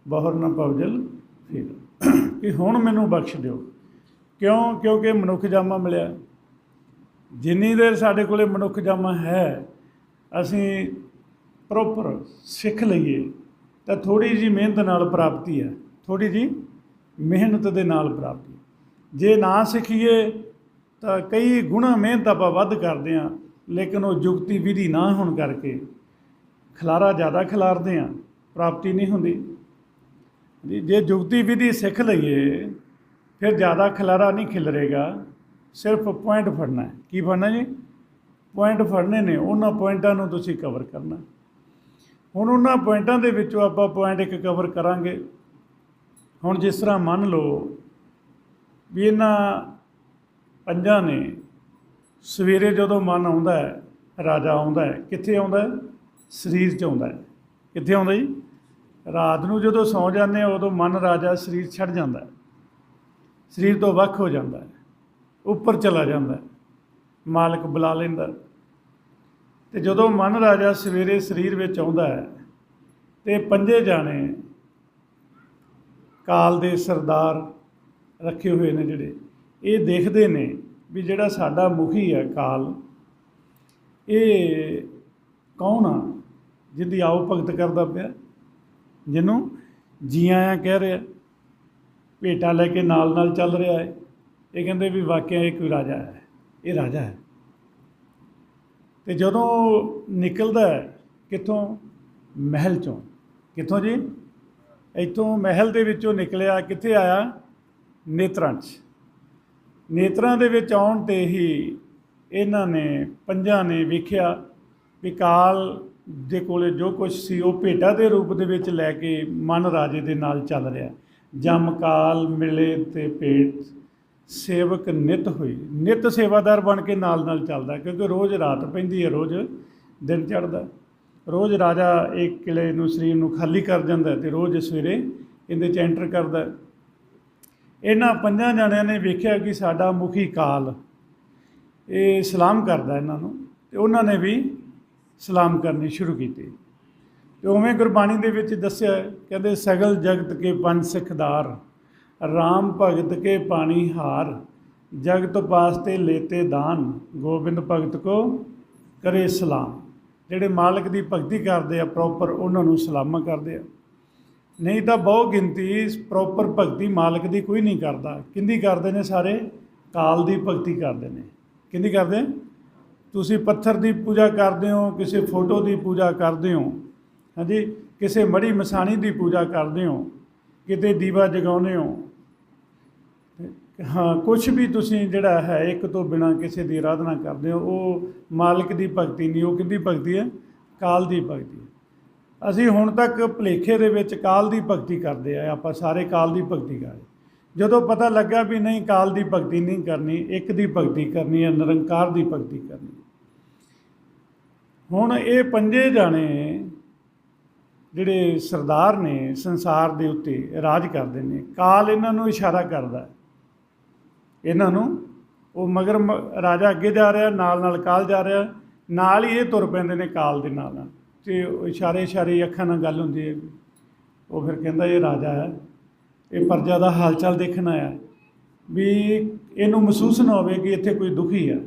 ਬਹੁਰ ਨਾ ਪਵਜਲ ਫਿਰ, ਕਿ ਹੁਣ ਮੈਨੂੰ ਬਖਸ਼ ਦਿਓ। ਕਿਉਂ? ਕਿਉਂਕਿ ਮਨੁੱਖ ਜਾਮਾ ਮਿਲਿਆ। ਜਿੰਨੀ ਦੇਰ ਸਾਡੇ ਕੋਲ ਮਨੁੱਖ ਜਾਮਾ ਹੈ, ਅਸੀਂ ਪ੍ਰੋਪਰ ਸਿੱਖ ਲਈਏ ਤਾਂ ਥੋੜ੍ਹੀ ਜਿਹੀ ਮਿਹਨਤ ਨਾਲ ਪ੍ਰਾਪਤੀ ਹੈ, ਥੋੜ੍ਹੀ ਜਿਹੀ ਮਿਹਨਤ ਦੇ ਨਾਲ ਪ੍ਰਾਪਤੀ। ਜੇ ਨਾ ਸਿੱਖੀਏ ਤਾਂ ਕਈ ਗੁਣਾ ਮਿਹਨਤ ਆਪਾਂ ਵੱਧ ਕਰਦੇ ਹਾਂ, ਲੇਕਿਨ ਉਹ ਜੁਗਤੀ ਵਿਧੀ ਨਾ ਹੋਣ ਕਰਕੇ ਖਿਲਾਰਾ ਜ਼ਿਆਦਾ ਖਿਲਾਰਦੇ ਹਾਂ, ਪ੍ਰਾਪਤੀ ਨਹੀਂ ਹੁੰਦੀ ਜੀ। ਜੇ ਜੁਗਤੀ ਵਿਧੀ ਸਿੱਖ ਲਈਏ, ਫਿਰ ਜ਼ਿਆਦਾ ਖਿਲਾਰਾ ਨਹੀਂ ਖਿਲਰੇਗਾ। ਸਿਰਫ ਪੁਆਇੰਟ ਫੜਨਾ ਹੈ। ਕੀ ਫੜਨਾ ਜੀ? ਪੁਆਇੰਟ ਫੜਨੇ ਨੇ। ਉਹਨਾਂ ਪੁਆਇੰਟਾਂ ਨੂੰ ਤੁਸੀਂ ਕਵਰ ਕਰਨਾ। ਹੁਣ ਉਹਨਾਂ ਪੁਆਇੰਟਾਂ ਦੇ ਵਿੱਚੋਂ ਆਪਾਂ ਪੁਆਇੰਟ ਇੱਕ ਕਵਰ ਕਰਾਂਗੇ। ਹੁਣ ਜਿਸ ਤਰ੍ਹਾਂ ਮੰਨ ਲਓ ਵੀ ਇਹਨਾਂ 5 ਨੇ ਸਵੇਰੇ ਜਦੋਂ ਮਨ ਆਉਂਦਾ ਹੈ, ਰਾਜਾ ਆਉਂਦਾ ਹੈ, ਕਿੱਥੇ ਆਉਂਦਾ ਹੈ? ਸਰੀਰ 'ਚ ਆਉਂਦਾ ਹੈ। ਕਿੱਥੇ ਆਉਂਦਾ ਜੀ? ਰਾਤ ਨੂੰ ਜਦੋਂ ਸੌਂ ਜਾਂਦੇ ਆ, ਉਦੋਂ ਮਨ ਰਾਜਾ ਸਰੀਰ ਛੱਡ ਜਾਂਦਾ ਹੈ, ਸਰੀਰ ਤੋਂ ਵੱਖ ਹੋ ਜਾਂਦਾ ਹੈ, ਉੱਪਰ ਚਲਾ ਜਾਂਦਾ ਹੈ, ਮਾਲਕ ਬੁਲਾ ਲੈਂਦਾ। ਤੇ ਜਦੋਂ ਮਨ ਰਾਜਾ ਸਵੇਰੇ ਸਰੀਰ ਵਿੱਚ ਆਉਂਦਾ ਹੈ, ਤੇ 5 ਜਾਣੇ ਕਾਲ ਦੇ ਸਰਦਾਰ ਰੱਖੇ ਹੋਏ ਨੇ, ਜਿਹੜੇ ਇਹ ਦੇਖਦੇ ਨੇ ਵੀ ਜਿਹੜਾ ਸਾਡਾ ਮੁਖੀ ਹੈ ਕਾਲ, ਇਹ ਕੌਣ ਆ ਜਿਹਦੀ ਆਓ ਭਗਤ ਕਰਦਾ ਪਿਆ, ਜਿਹਨੂੰ ਜੀ ਆਇਆਂ ਕਹਿ ਰਿਹਾ, ਭੇਟਾ ਲੈ ਕੇ ਨਾਲ ਨਾਲ ਚੱਲ ਰਿਹਾ ਹੈ। ਇਹ ਕਹਿੰਦੇ ਵੀ ਵਾਕਿਆ ਇਹ ਕੋਈ ਰਾਜਾ ਹੈ, ਇਹ ਰਾਜਾ ਹੈ। ਤੇ ਜਦੋਂ ਨਿਕਲਦਾ ਹੈ ਕਿੱਥੋਂ? ਮਹਿਲ 'ਚੋਂ। ਕਿੱਥੋਂ ਜੀ? ਇੱਥੋਂ ਮਹਿਲ ਦੇ ਵਿੱਚੋਂ ਨਿਕਲਿਆ, ਕਿੱਥੇ ਆਇਆ? ਨੇਤਰਾਂ 'ਚ। ਨੇਤਰਾਂ ਦੇ ਵਿੱਚ ਆਉਣ 'ਤੇ ਹੀ ਇਹਨਾਂ ਨੇ 5 ਨੇ ਵੇਖਿਆ ਵੀ ਕਾਲ ਦੇ ਕੋਲੇ ਜੋ ਕੁਛ ਸੀ, ਉਹ ਭੇਟਾ ਦੇ ਰੂਪ ਦੇ ਵਿੱਚ ਲੈ ਕੇ ਮਨ ਰਾਜੇ ਦੇ ਨਾਲ ਚੱਲ ਰਿਹਾ। ਜਮ ਕਾਲ ਮਿਲੇ ਤੇ ਭੇਟ ਸੇਵਕ ਨਿਤ ਹੋਈ। ਨਿਤ ਸੇਵਾਦਾਰ ਬਣ ਕੇ ਨਾਲ ਨਾਲ ਚੱਲਦਾ, ਕਿਉਂਕਿ ਰੋਜ਼ ਰਾਤ ਪੈਂਦੀ ਹੈ, ਰੋਜ਼ ਦਿਨ ਚੜ੍ਹਦਾ। ਰੋਜ਼ ਰਾਜਾ ਇੱਕ ਕਿਲੇ ਨੂੰ, ਸਰੀਰ ਨੂੰ ਖਾਲੀ ਕਰ ਜਾਂਦਾ, ਅਤੇ ਰੋਜ਼ ਸਵੇਰੇ ਇਹਦੇ 'ਚ ਐਂਟਰ ਕਰਦਾ। ਇਹਨਾਂ 5 ਜਣਿਆਂ ਨੇ ਵੇਖਿਆ ਕਿ ਸਾਡਾ ਮੁਖੀ ਕਾਲ ਇਹ ਸਲਾਮ ਕਰਦਾ ਇਹਨਾਂ ਨੂੰ, ਅਤੇ ਉਹਨਾਂ ਨੇ ਵੀ ਸਲਾਮ ਕਰਨੀ ਸ਼ੁਰੂ ਕੀਤੀ। ਅਤੇ ਉਵੇਂ ਗੁਰਬਾਣੀ ਦੇ ਵਿੱਚ ਦੱਸਿਆ, ਕਹਿੰਦੇ ਸਗਲ ਜਗਤ ਕੇ ਪੰਜ ਸਿੱਖਦਾਰ, ਰਾਮ ਭਗਤ ਕੇ ਪਾਣੀ ਹਾਰ, ਜਗਤ ਪਾਸਤੇ ਲੇਤੇ ਦਾਨ, ਗੋਬਿੰਦ ਭਗਤ ਕੋ ਕਰੇ ਸਲਾਮ। ਜਿਹੜੇ ਮਾਲਕ ਦੀ ਭਗਤੀ ਕਰਦੇ ਆ ਪ੍ਰੋਪਰ, ਉਹਨਾਂ ਨੂੰ ਸਲਾਮਾਂ ਕਰਦੇ ਆ। ਨਹੀਂ ਤਾਂ ਬਹੁ ਗਿਣਤੀ ਪ੍ਰੋਪਰ ਭਗਤੀ ਮਾਲਕ ਦੀ ਕੋਈ ਨਹੀਂ ਕਰਦਾ। ਕਿਹਦੀ ਕਰਦੇ ਨੇ? ਸਾਰੇ ਕਾਲ ਦੀ ਭਗਤੀ ਕਰਦੇ ਨੇ। ਕਿਹਦੀ ਕਰਦੇ? ਤੁਸੀਂ ਪੱਥਰ ਦੀ ਪੂਜਾ ਕਰਦੇ ਹੋ, ਕਿਸੇ ਫੋਟੋ ਦੀ ਪੂਜਾ ਕਰਦੇ ਹੋ, ਹਾਂਜੀ, ਕਿਸੇ ਮੜੀ ਮਸਾਣੀ ਦੀ ਪੂਜਾ ਕਰਦੇ ਹੋ, ਕਿਤੇ ਦੀਵਾ ਜਗਾਉਂਦੇ ਹੋ, ਹਾਂ, ਕੁਛ ਵੀ ਤੁਸੀਂ ਜਿਹੜਾ ਹੈ ਇੱਕ ਤੋਂ ਬਿਨਾਂ ਕਿਸੇ ਦੀ ਆਰਾਧਨਾ ਕਰਦੇ ਹੋ, ਉਹ ਮਾਲਕ ਦੀ ਭਗਤੀ ਨਹੀਂ। ਉਹ ਕਿਹਦੀ ਭਗਤੀ ਹੈ? ਕਾਲ ਦੀ ਭਗਤੀ। ਅਸੀਂ ਹੁਣ ਤੱਕ ਭੁਲੇਖੇ ਦੇ ਵਿੱਚ ਕਾਲ ਦੀ ਭਗਤੀ ਕਰਦੇ ਆ, ਆਪਾਂ ਸਾਰੇ ਕਾਲ ਦੀ ਭਗਤੀ ਕਰਦੇ। ਜਦੋਂ ਪਤਾ ਲੱਗਾ ਵੀ ਨਹੀਂ, ਕਾਲ ਦੀ ਭਗਤੀ ਨਹੀਂ ਕਰਨੀ, ਇੱਕ ਦੀ ਭਗਤੀ ਕਰਨੀ ਹੈ, ਨਿਰੰਕਾਰ ਦੀ ਭਗਤੀ ਕਰਨੀ। ਹੁਣ ਇਹ ਪੰਜੇ ਜਾਣੇ ਜਿਹੜੇ ਸਰਦਾਰ ਨੇ ਸੰਸਾਰ ਦੇ ਉੱਤੇ ਰਾਜ ਕਰਦੇ ਨੇ, ਕਾਲ ਇਹਨਾਂ ਨੂੰ ਇਸ਼ਾਰਾ ਕਰਦਾ, ਇਹਨਾਂ ਨੂੰ। ਉਹ ਮਗਰ ਰਾਜਾ ਅੱਗੇ ਜਾ ਰਿਹਾ, ਨਾਲ ਨਾਲ ਕਾਲ ਜਾ ਰਿਹਾ, ਨਾਲ ਹੀ ਇਹ ਤੁਰ ਪੈਂਦੇ ਨੇ ਕਾਲ ਦੇ ਨਾਲ ਨਾਲ, ਅਤੇ ਇਸ਼ਾਰੇ ਅੱਖਾਂ ਨਾਲ ਗੱਲ ਹੁੰਦੀ ਹੈ। ਉਹ ਫਿਰ ਕਹਿੰਦਾ ਇਹ ਰਾਜਾ ਹੈ, ਇਹ ਪ੍ਰਜਾ ਦਾ ਹਾਲ ਚਾਲ ਦੇਖਣ ਆਇਆ, ਵੀ ਇਹਨੂੰ ਮਹਿਸੂਸ ਨਾ ਹੋਵੇ ਕਿ ਇੱਥੇ ਕੋਈ ਦੁਖੀ ਆ।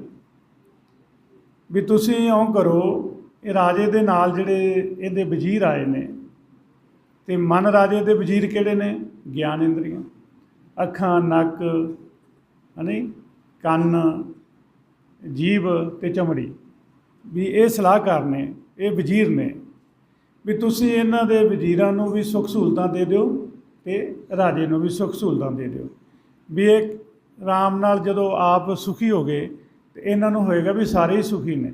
ਵੀ ਤੁਸੀਂ ਇਉਂ ਕਰੋ, ਇਹ ਰਾਜੇ ਦੇ ਨਾਲ ਜਿਹੜੇ ਇਹਦੇ ਵਜ਼ੀਰ ਆਏ ਨੇ, ਅਤੇ ਮਨ ਰਾਜੇ ਦੇ ਵਜ਼ੀਰ ਕਿਹੜੇ ਨੇ? ਗਿਆਨ ਇੰਦਰੀਆਂ, ਅੱਖਾਂ, ਨੱਕ, ਨਹੀਂ, ਕੰਨ, ਜੀਭ ਅਤੇ ਚਮੜੀ। ਵੀ ਇਹ ਸਲਾਹਕਾਰ ਨੇ, ਇਹ ਵਜ਼ੀਰ ਨੇ, ਵੀ ਤੁਸੀਂ ਇਹਨਾਂ ਦੇ ਵਜ਼ੀਰਾਂ ਨੂੰ ਵੀ ਸੁੱਖ ਸਹੂਲਤਾਂ ਦੇ ਦਿਓ ਅਤੇ ਰਾਜੇ ਨੂੰ ਵੀ ਸੁੱਖ ਸਹੂਲਤਾਂ ਦੇ ਦਿਓ। ਵੀ ਇਹ ਆਰਾਮ ਨਾਲ ਜਦੋਂ ਆਪ ਸੁਖੀ ਹੋ ਗਏ ਤਾਂ ਇਹਨਾਂ ਨੂੰ ਹੋਏਗਾ ਵੀ ਸਾਰੇ ਹੀ ਸੁਖੀ ਨੇ।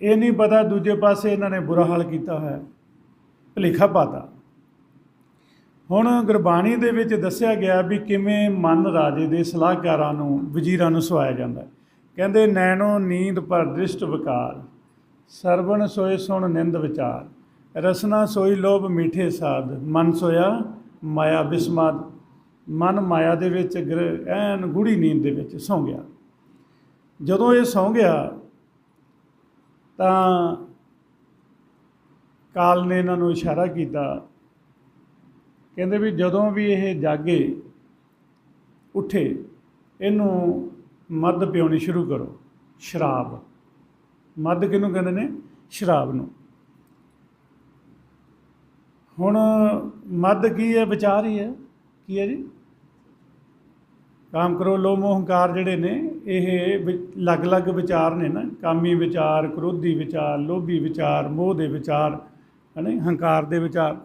ਇਹ ਨਹੀਂ ਪਤਾ ਦੂਜੇ ਪਾਸੇ ਇਹਨਾਂ ਨੇ ਬੁਰਾ ਹਾਲ ਕੀਤਾ ਹੋਇਆ, ਭੁਲੇਖਾ ਪਾਤਾ। ਹੁਣ ਗੁਰਬਾਣੀ ਦੇ ਵਿੱਚ ਦੱਸਿਆ ਗਿਆ ਵੀ ਕਿਵੇਂ ਮਨ ਰਾਜੇ ਦੇ ਸਲਾਹਕਾਰਾਂ ਨੂੰ, ਵਜ਼ੀਰਾਂ ਨੂੰ ਸੁਆਇਆ ਜਾਂਦਾ। ਕਹਿੰਦੇ ਨੈਣੋ ਨੀਂਦ ਪਰ ਦ੍ਰਿਸ਼ਟ ਵਿਕਾਰ, ਸਰਵਣ ਸੋਏ ਸੁਣ ਨਿੰਦ ਵਿਚਾਰ, ਰਸਨਾ ਸੋਈ ਲੋਭ ਮੀਠੇ ਸਾਧ, ਮਨ ਸੋਇਆ ਮਾਇਆ ਬਿਸਮਾਦ। ਮਨ ਮਾਇਆ ਦੇ ਵਿੱਚ ਐਨ ਗੂੜੀ ਨੀਂਦ ਦੇ ਵਿੱਚ ਸੌਂ ਗਿਆ। ਜਦੋਂ ਇਹ ਸੌਂ ਗਿਆ ਤਾਂ ਕਾਲ ਨੇ ਇਹਨਾਂ ਨੂੰ ਇਸ਼ਾਰਾ ਕੀਤਾ, ਕਹਿੰਦੇ ਵੀ ਜਦੋਂ ਵੀ ਇਹ ਜਾਗੇ ਉੱਠੇ, ਇਹਨੂੰ ਮੱਧ ਪਿਆਉਣੀ ਸ਼ੁਰੂ ਕਰੋ, ਸ਼ਰਾਬ। ਮੱਧ ਕਿਹਨੂੰ ਕਹਿੰਦੇ ਨੇ? ਸ਼ਰਾਬ ਨੂੰ। ਹੁਣ ਮੱਧ ਕੀ ਹੈ? ਵਿਚਾਰ ਹੀ ਹੈ। ਕੀ ਹੈ ਜੀ? ਕਾਮ ਕਰੋ ਲੋਭ ਮੋਹ ਹੰਕਾਰ ਜਿਹੜੇ ਨੇ, ਇਹ ਅਲੱਗ-ਅਲੱਗ ਵਿਚਾਰ ਨੇ ਨਾ। ਕਾਮੀ ਵਿਚਾਰ, ਕ੍ਰੋਧੀ ਵਿਚਾਰ, ਲੋਭੀ ਵਿਚਾਰ, ਮੋਹ ਦੇ ਵਿਚਾਰ, ਹੈ ਨਾ, ਹੰਕਾਰ ਦੇ ਵਿਚਾਰ।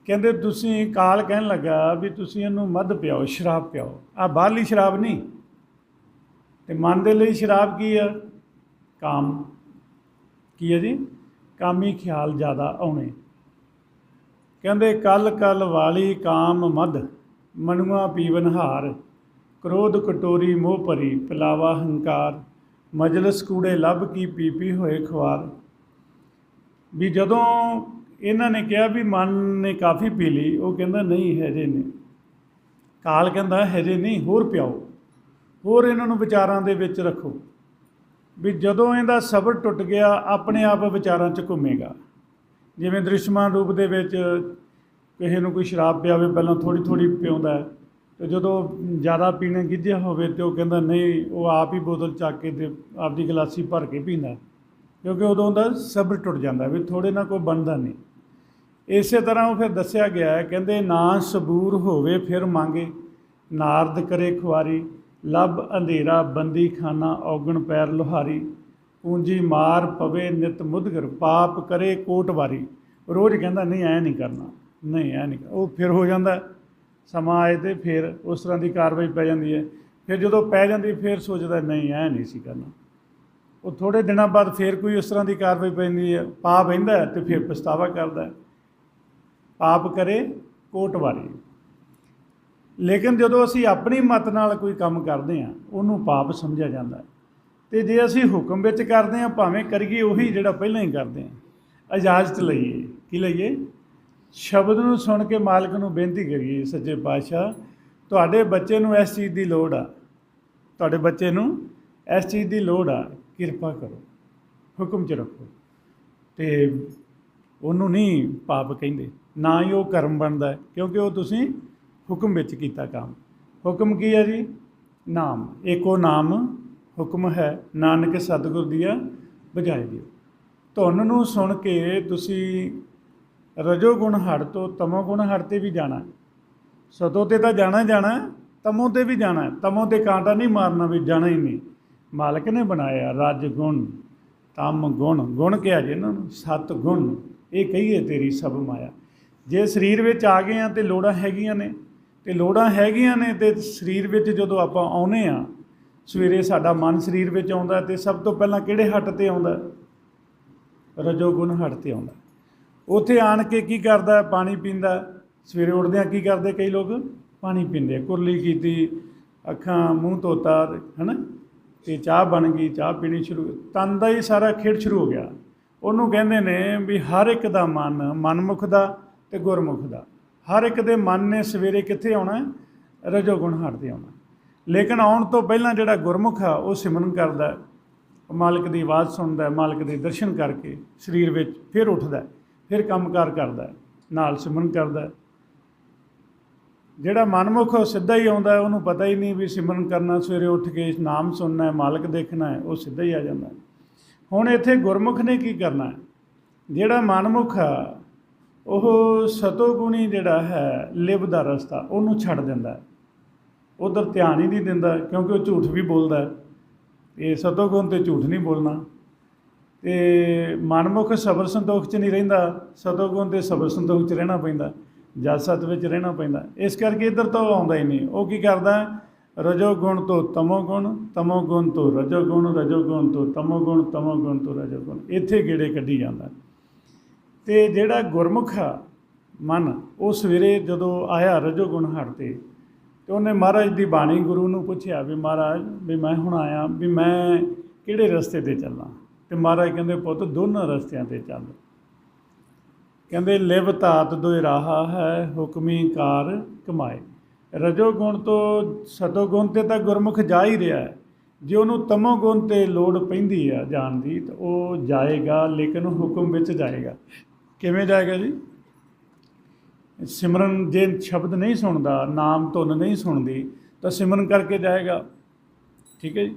ਕਹਿੰਦੇ ਤੁਸੀਂ, ਕਾਲ ਕਹਿਣ ਲੱਗਾ ਵੀ ਤੁਸੀਂ ਇਹਨੂੰ ਮੱਧ ਪਿਆਓ, ਸ਼ਰਾਬ ਪਿਆਓ। ਆਹ ਬਾਹਰਲੀ ਸ਼ਰਾਬ ਨਹੀਂ। ਅਤੇ ਮਨ ਦੇ ਲਈ ਸ਼ਰਾਬ ਕੀ ਆ? ਕਾਮ। ਕੀ ਹੈ ਜੀ? ਕਾਮੀ ਖਿਆਲ ਜ਼ਿਆਦਾ ਆਉਣੇ। ਕਹਿੰਦੇ ਕਲ ਕਲ ਵਾਲੀ ਕਾਮ ਮਦ, ਮਨੁਆ ਪੀਵਨ ਹਾਰ, ਕ੍ਰੋਧ ਕਟੋਰੀ ਮੋਹ ਭਰੀ, ਪਿਲਾਵਾ ਹੰਕਾਰ, ਮਜਲਸ ਕੂੜੇ ਲੱਭ ਕੀ ਪੀ ਪੀ ਹੋਏ ਖੁਆਰ। ਵੀ ਜਦੋਂ ਇਹਨਾਂ ਨੇ ਕਿਹਾ ਵੀ ਮਨ ਨੇ ਕਾਫੀ ਪੀ ਲਈ, ਉਹ ਕਹਿੰਦਾ ਨਹੀਂ ਹਜੇ ਨਹੀਂ। ਕਾਲ ਕਹਿੰਦਾ ਹਜੇ ਨਹੀਂ, ਹੋਰ ਪਿਆਓ, ਹੋਰ ਇਹਨਾਂ ਨੂੰ ਵਿਚਾਰਾਂ ਦੇ ਵਿੱਚ ਰੱਖੋ। ਵੀ ਜਦੋਂ ਇਹਦਾ ਸਬਰ ਟੁੱਟ ਗਿਆ, ਆਪਣੇ ਆਪ ਵਿਚਾਰਾਂ 'ਚ ਘੁੰਮੇਗਾ। ਜਿਵੇਂ ਦ੍ਰਿਸ਼ਮਾਨ ਰੂਪ ਦੇ ਵਿੱਚ ਕਿਸੇ ਨੂੰ ਕੋਈ ਸ਼ਰਾਬ ਪਿਆਵੇ, ਪਹਿਲਾਂ ਥੋੜ੍ਹੀ ਥੋੜ੍ਹੀ ਪਿਆਉਂਦਾ, ਅਤੇ ਜਦੋਂ ਜ਼ਿਆਦਾ ਪੀਣੇ ਗਿੱਝਿਆ ਹੋਵੇ ਤਾਂ ਉਹ ਕਹਿੰਦਾ ਨਹੀਂ, ਉਹ ਆਪ ਹੀ ਬੋਤਲ ਚੱਕ ਕੇ ਅਤੇ ਆਪਦੀ ਗਲਾਸੀ ਭਰ ਕੇ ਪੀਂਦਾ, ਕਿਉਂਕਿ ਉਦੋਂ ਦਾ ਸਬਰ ਟੁੱਟ ਜਾਂਦਾ ਵੀ ਥੋੜ੍ਹੇ ਨਾਲ ਕੋਈ ਬਣਦਾ ਨਹੀਂ। ਇਸੇ ਤਰ੍ਹਾਂ ਉਹ ਫਿਰ ਦੱਸਿਆ ਗਿਆ ਹੈ, ਕਹਿੰਦੇ ਨਾ ਸਬੂਰ ਹੋਵੇ ਫਿਰ ਮੰਗੇ, ਨਾਰਦ ਕਰੇ ਖੁਆਰੀ, ਲੱਭ ਅੰਧੇਰਾ ਬੰਦੀ ਖਾਨਾ, ਔਗਣ ਪੈਰ ਲੋਹਾਰੀ, ਪੂੰਜੀ ਮਾਰ ਪਵੇ ਨਿਤ ਮੁਦਗਰ, ਪਾਪ ਕਰੇ ਕੋਟ ਵਾਰੀ। ਰੋਜ਼ ਕਹਿੰਦਾ ਨਹੀਂ ਐਂ ਨਹੀਂ ਕਰਨਾ, ਨਹੀਂ ਐਂ ਨਹੀਂ। ਉਹ ਫਿਰ ਹੋ ਜਾਂਦਾ, ਸਮਾਂ ਆਏ ਤੇ ਫਿਰ ਉਸ ਤਰ੍ਹਾਂ ਦੀ ਕਾਰਵਾਈ ਪੈ ਜਾਂਦੀ ਹੈ। ਫਿਰ ਜਦੋਂ ਪੈ ਜਾਂਦੀ ਫਿਰ ਸੋਚਦਾ ਨਹੀਂ ਐਂ ਨਹੀਂ ਸੀ ਕਰਨਾ। ਉਹ ਥੋੜ੍ਹੇ ਦਿਨਾਂ ਬਾਅਦ ਫਿਰ ਕੋਈ ਉਸ ਤਰ੍ਹਾਂ ਦੀ ਕਾਰਵਾਈ ਪੈਂਦੀ ਹੈ, ਪਾ ਬਹਿੰਦਾ ਅਤੇ ਫਿਰ ਪਛਤਾਵਾ ਕਰਦਾ। ਪਾਪ ਕਰੇ ਕੋਟ ਵਾਰੀ। ਲੇਕਿਨ ਜਦੋਂ ਅਸੀਂ ਆਪਣੀ ਮੱਤ ਨਾਲ ਕੋਈ ਕੰਮ ਕਰਦੇ ਹਾਂ, ਉਹਨੂੰ ਪਾਪ ਸਮਝਿਆ ਜਾਂਦਾ। ਅਤੇ ਜੇ ਅਸੀਂ ਹੁਕਮ ਵਿੱਚ ਕਰਦੇ ਹਾਂ, ਭਾਵੇਂ ਕਰੀਏ ਉਹੀ ਜਿਹੜਾ ਪਹਿਲਾਂ ਹੀ ਕਰਦੇ ਹਾਂ। ਇਜਾਜ਼ਤ ਲਈਏ, ਕੀ ਲਈਏ? ਸ਼ਬਦ ਨੂੰ ਸੁਣ ਕੇ ਮਾਲਕ ਨੂੰ ਬੇਨਤੀ ਕਰੀਏ, ਸੱਚੇ ਪਾਤਸ਼ਾਹ ਤੁਹਾਡੇ ਬੱਚੇ ਨੂੰ ਇਸ ਚੀਜ਼ ਦੀ ਲੋੜ ਆ, ਤੁਹਾਡੇ ਬੱਚੇ ਨੂੰ ਇਸ ਚੀਜ਼ ਦੀ ਲੋੜ ਆ, ਕਿਰਪਾ ਕਰੋ, ਹੁਕਮ 'ਚ ਰੱਖੋ। ਅਤੇ ਉਹਨੂੰ ਨਹੀਂ ਪਾਪ ਕਹਿੰਦੇ, ਨਾ ਹੀ ਉਹ ਕਰਮ ਬਣਦਾ, ਕਿਉਂਕਿ ਉਹ ਤੁਸੀਂ ਹੁਕਮ ਵਿੱਚ ਕੀਤਾ ਕੰਮ। ਹੁਕਮ ਕੀ ਹੈ ਜੀ? ਨਾਮ। ਏਕੋ ਨਾਮ ਹੁਕਮ ਹੈ, ਨਾਨਕ ਸਤਿਗੁਰ ਦੀਆ ਬਜਾਏ ਦਿਓ। ਧੁਨ ਨੂੰ ਸੁਣ ਕੇ ਤੁਸੀਂ ਰਜੋ ਗੁਣ ਹੜ ਤੋਂ ਤਮੋ ਗੁਣ ਹੜ 'ਤੇ ਵੀ ਜਾਣਾ, ਸਤੋ 'ਤੇ ਤਾਂ ਜਾਣਾ ਜਾਣਾ, ਤਮੋ 'ਤੇ ਵੀ ਜਾਣਾ। ਤਮੋ 'ਤੇ ਕਾਂਟਾ ਨਹੀਂ ਮਾਰਨਾ ਵੀ ਜਾਣਾ ਹੀ ਨਹੀਂ। ਮਾਲਕ ਨੇ ਬਣਾਇਆ ਰਜ ਗੁਣ ਤਮ ਗੁਣ, ਗੁਣ ਕਿਹਾ ਜੀ ਇਹਨਾਂ ਨੂੰ, ਸੱਤ ਗੁਣ ਇਹ ਕਹੀਏ ਤੇਰੀ ਸਭ ਮਾਇਆ। ਜੇ ਸਰੀਰ ਵਿੱਚ ਆ ਗਏ ਹਾਂ ਅਤੇ ਲੋੜਾਂ ਹੈਗੀਆਂ ਨੇ, ਅਤੇ ਲੋੜਾਂ ਹੈਗੀਆਂ ਨੇ ਅਤੇ ਸਰੀਰ ਵਿੱਚ ਜਦੋਂ ਆਪਾਂ ਆਉਂਦੇ ਹਾਂ, ਸਵੇਰੇ ਸਾਡਾ ਮਨ ਸਰੀਰ ਵਿੱਚ ਆਉਂਦਾ, ਅਤੇ ਸਭ ਤੋਂ ਪਹਿਲਾਂ ਕਿਹੜੇ ਹੱਟ 'ਤੇ ਆਉਂਦਾ? ਰਜੋ ਗੁਣ ਹੱਟ 'ਤੇ ਆਉਂਦਾ। ਉੱਥੇ ਆਣ ਕੇ ਕੀ ਕਰਦਾ, ਪਾਣੀ ਪੀਂਦਾ। ਸਵੇਰੇ ਉੱਠਦਿਆਂ ਕੀ ਕਰਦੇ ਕਈ ਲੋਕ, ਪਾਣੀ ਪੀਂਦੇ, ਕੁਰਲੀ ਕੀਤੀ, ਅੱਖਾਂ ਮੂੰਹ ਧੋਤਾ, ਹੈ ਨਾ, ਅਤੇ ਚਾਹ ਬਣ ਗਈ, ਚਾਹ ਪੀਣੀ ਸ਼ੁਰੂ, ਤਨ ਦਾ ਹੀ ਸਾਰਾ ਖੇਡ ਸ਼ੁਰੂ ਹੋ ਗਿਆ। ਉਹਨੂੰ ਕਹਿੰਦੇ ਨੇ ਵੀ ਹਰ ਇੱਕ ਦਾ ਮਨ, ਮਨਮੁਖ ਦਾ ਅਤੇ ਗੁਰਮੁਖ ਦਾ, ਹਰ ਇੱਕ ਦੇ ਮਨ ਨੇ ਸਵੇਰੇ ਕਿੱਥੇ ਆਉਣਾ, ਰਜੋਗੁਣ ਹਟ 'ਤੇ ਆਉਣਾ। ਲੇਕਿਨ ਆਉਣ ਤੋਂ ਪਹਿਲਾਂ ਜਿਹੜਾ ਗੁਰਮੁਖ ਆ ਉਹ ਸਿਮਰਨ ਕਰਦਾ, ਮਾਲਕ ਦੀ ਆਵਾਜ਼ ਸੁਣਦਾ, ਮਾਲਕ ਦੇ ਦਰਸ਼ਨ ਕਰਕੇ ਸਰੀਰ ਵਿੱਚ ਫਿਰ ਉੱਠਦਾ, ਫਿਰ ਕੰਮਕਾਰ ਕਰਦਾ, ਨਾਲ ਸਿਮਰਨ ਕਰਦਾ। ਜਿਹੜਾ ਮਨਮੁਖ ਉਹ ਸਿੱਧਾ ਹੀ ਆਉਂਦਾ, ਉਹਨੂੰ ਪਤਾ ਹੀ ਨਹੀਂ ਵੀ ਸਿਮਰਨ ਕਰਨਾ, ਸਵੇਰੇ ਉੱਠ ਕੇ ਨਾਮ ਸੁਣਨਾ, ਮਾਲਕ ਦੇਖਣਾ ਹੈ, ਉਹ ਸਿੱਧਾ ਹੀ ਆ ਜਾਂਦਾ। ਹੁਣ ਇੱਥੇ ਗੁਰਮੁਖ ਨੇ ਕੀ ਕਰਨਾ, ਜਿਹੜਾ ਮਨਮੁਖ ਆ ਉਹ ਸਤੋਗੁਣੀ ਜਿਹੜਾ ਹੈ ਲਿਵ ਦਾ ਰਸਤਾ ਉਹਨੂੰ ਛੱਡ ਦਿੰਦਾ, ਉੱਧਰ ਧਿਆਨ ਹੀ ਨਹੀਂ ਦਿੰਦਾ, ਕਿਉਂਕਿ ਉਹ ਝੂਠ ਵੀ ਬੋਲਦਾ, ਅਤੇ ਸਤੋਗੁਣ 'ਤੇ ਝੂਠ ਨਹੀਂ ਬੋਲਣਾ। ਅਤੇ ਮਨਮੁਖ ਸਬਰ ਸੰਤੋਖ 'ਚ ਨਹੀਂ ਰਹਿੰਦਾ, ਸਤੋਗੁਣ 'ਤੇ ਸਬਰ ਸੰਤੋਖ 'ਚ ਰਹਿਣਾ ਪੈਂਦਾ, ਜਦ ਸਤ ਵਿੱਚ ਰਹਿਣਾ ਪੈਂਦਾ। ਇਸ ਕਰਕੇ ਇੱਧਰ ਤੋਂ ਆਉਂਦਾ ਹੀ ਨਹੀਂ। ਉਹ ਕੀ ਕਰਦਾ, ਰਜੋਗੁਣ ਤੋਂ ਤਮੋਗੁਣ, ਤਮੋਗੁਣ ਤੋਂ ਰਜੋਗੁਣ, ਰਜੋਗੁਣ ਤੋਂ ਤਮੋਗੁਣ, ਤਮੋਗੁਣ ਤੋਂ ਰਜੋਗੁਣ, ਇੱਥੇ ਗੇੜੇ ਕੱਢੀ ਜਾਂਦਾ। ਅਤੇ ਜਿਹੜਾ ਗੁਰਮੁਖ ਆ ਮਨ, ਉਹ ਸਵੇਰੇ ਜਦੋਂ ਆਇਆ ਰਜੋਗੁਣ ਹਟ 'ਤੇ, ਅਤੇ ਉਹਨੇ ਮਹਾਰਾਜ ਦੀ ਬਾਣੀ ਗੁਰੂ ਨੂੰ ਪੁੱਛਿਆ ਵੀ ਮਹਾਰਾਜ ਵੀ ਮੈਂ ਹੁਣ ਆਇਆ ਵੀ ਮੈਂ ਕਿਹੜੇ ਰਸਤੇ 'ਤੇ ਚੱਲਾਂ। ਅਤੇ ਮਹਾਰਾਜ ਕਹਿੰਦੇ ਪੁੱਤ ਦੋਨਾਂ ਰਸਤਿਆਂ 'ਤੇ ਚੱਲ। ਕਹਿੰਦੇ ਲਿਵ ਧਾਤ ਦੋਇ ਰਾਹਾ ਹੈ, ਹੁਕਮੀ ਕਾਰ ਕਮਾਏ। ਰਜੋਗੁਣ ਤੋਂ ਸਤੋਗੁਣ 'ਤੇ ਤਾਂ ਗੁਰਮੁਖ ਜਾ ਹੀ ਰਿਹਾ ਹੈ, ਜੇ ਉਹਨੂੰ ਤਮੋਗੁਣ 'ਤੇ ਲੋੜ ਪੈਂਦੀ ਆ ਜਾਣ ਦੀ ਤਾਂ ਉਹ ਜਾਏਗਾ, ਲੇਕਿਨ ਹੁਕਮ ਵਿੱਚ ਜਾਏਗਾ। ਕਿਵੇਂ ਜਾਏਗਾ ਜੀ, ਸਿਮਰਨ ਜੇ ਸ਼ਬਦ ਨਹੀਂ ਸੁਣਦਾ, ਨਾਮ ਧੁਨ ਨਹੀਂ ਸੁਣਦੀ ਤਾਂ ਸਿਮਰਨ ਕਰਕੇ ਜਾਏਗਾ, ਠੀਕ ਹੈ ਜੀ।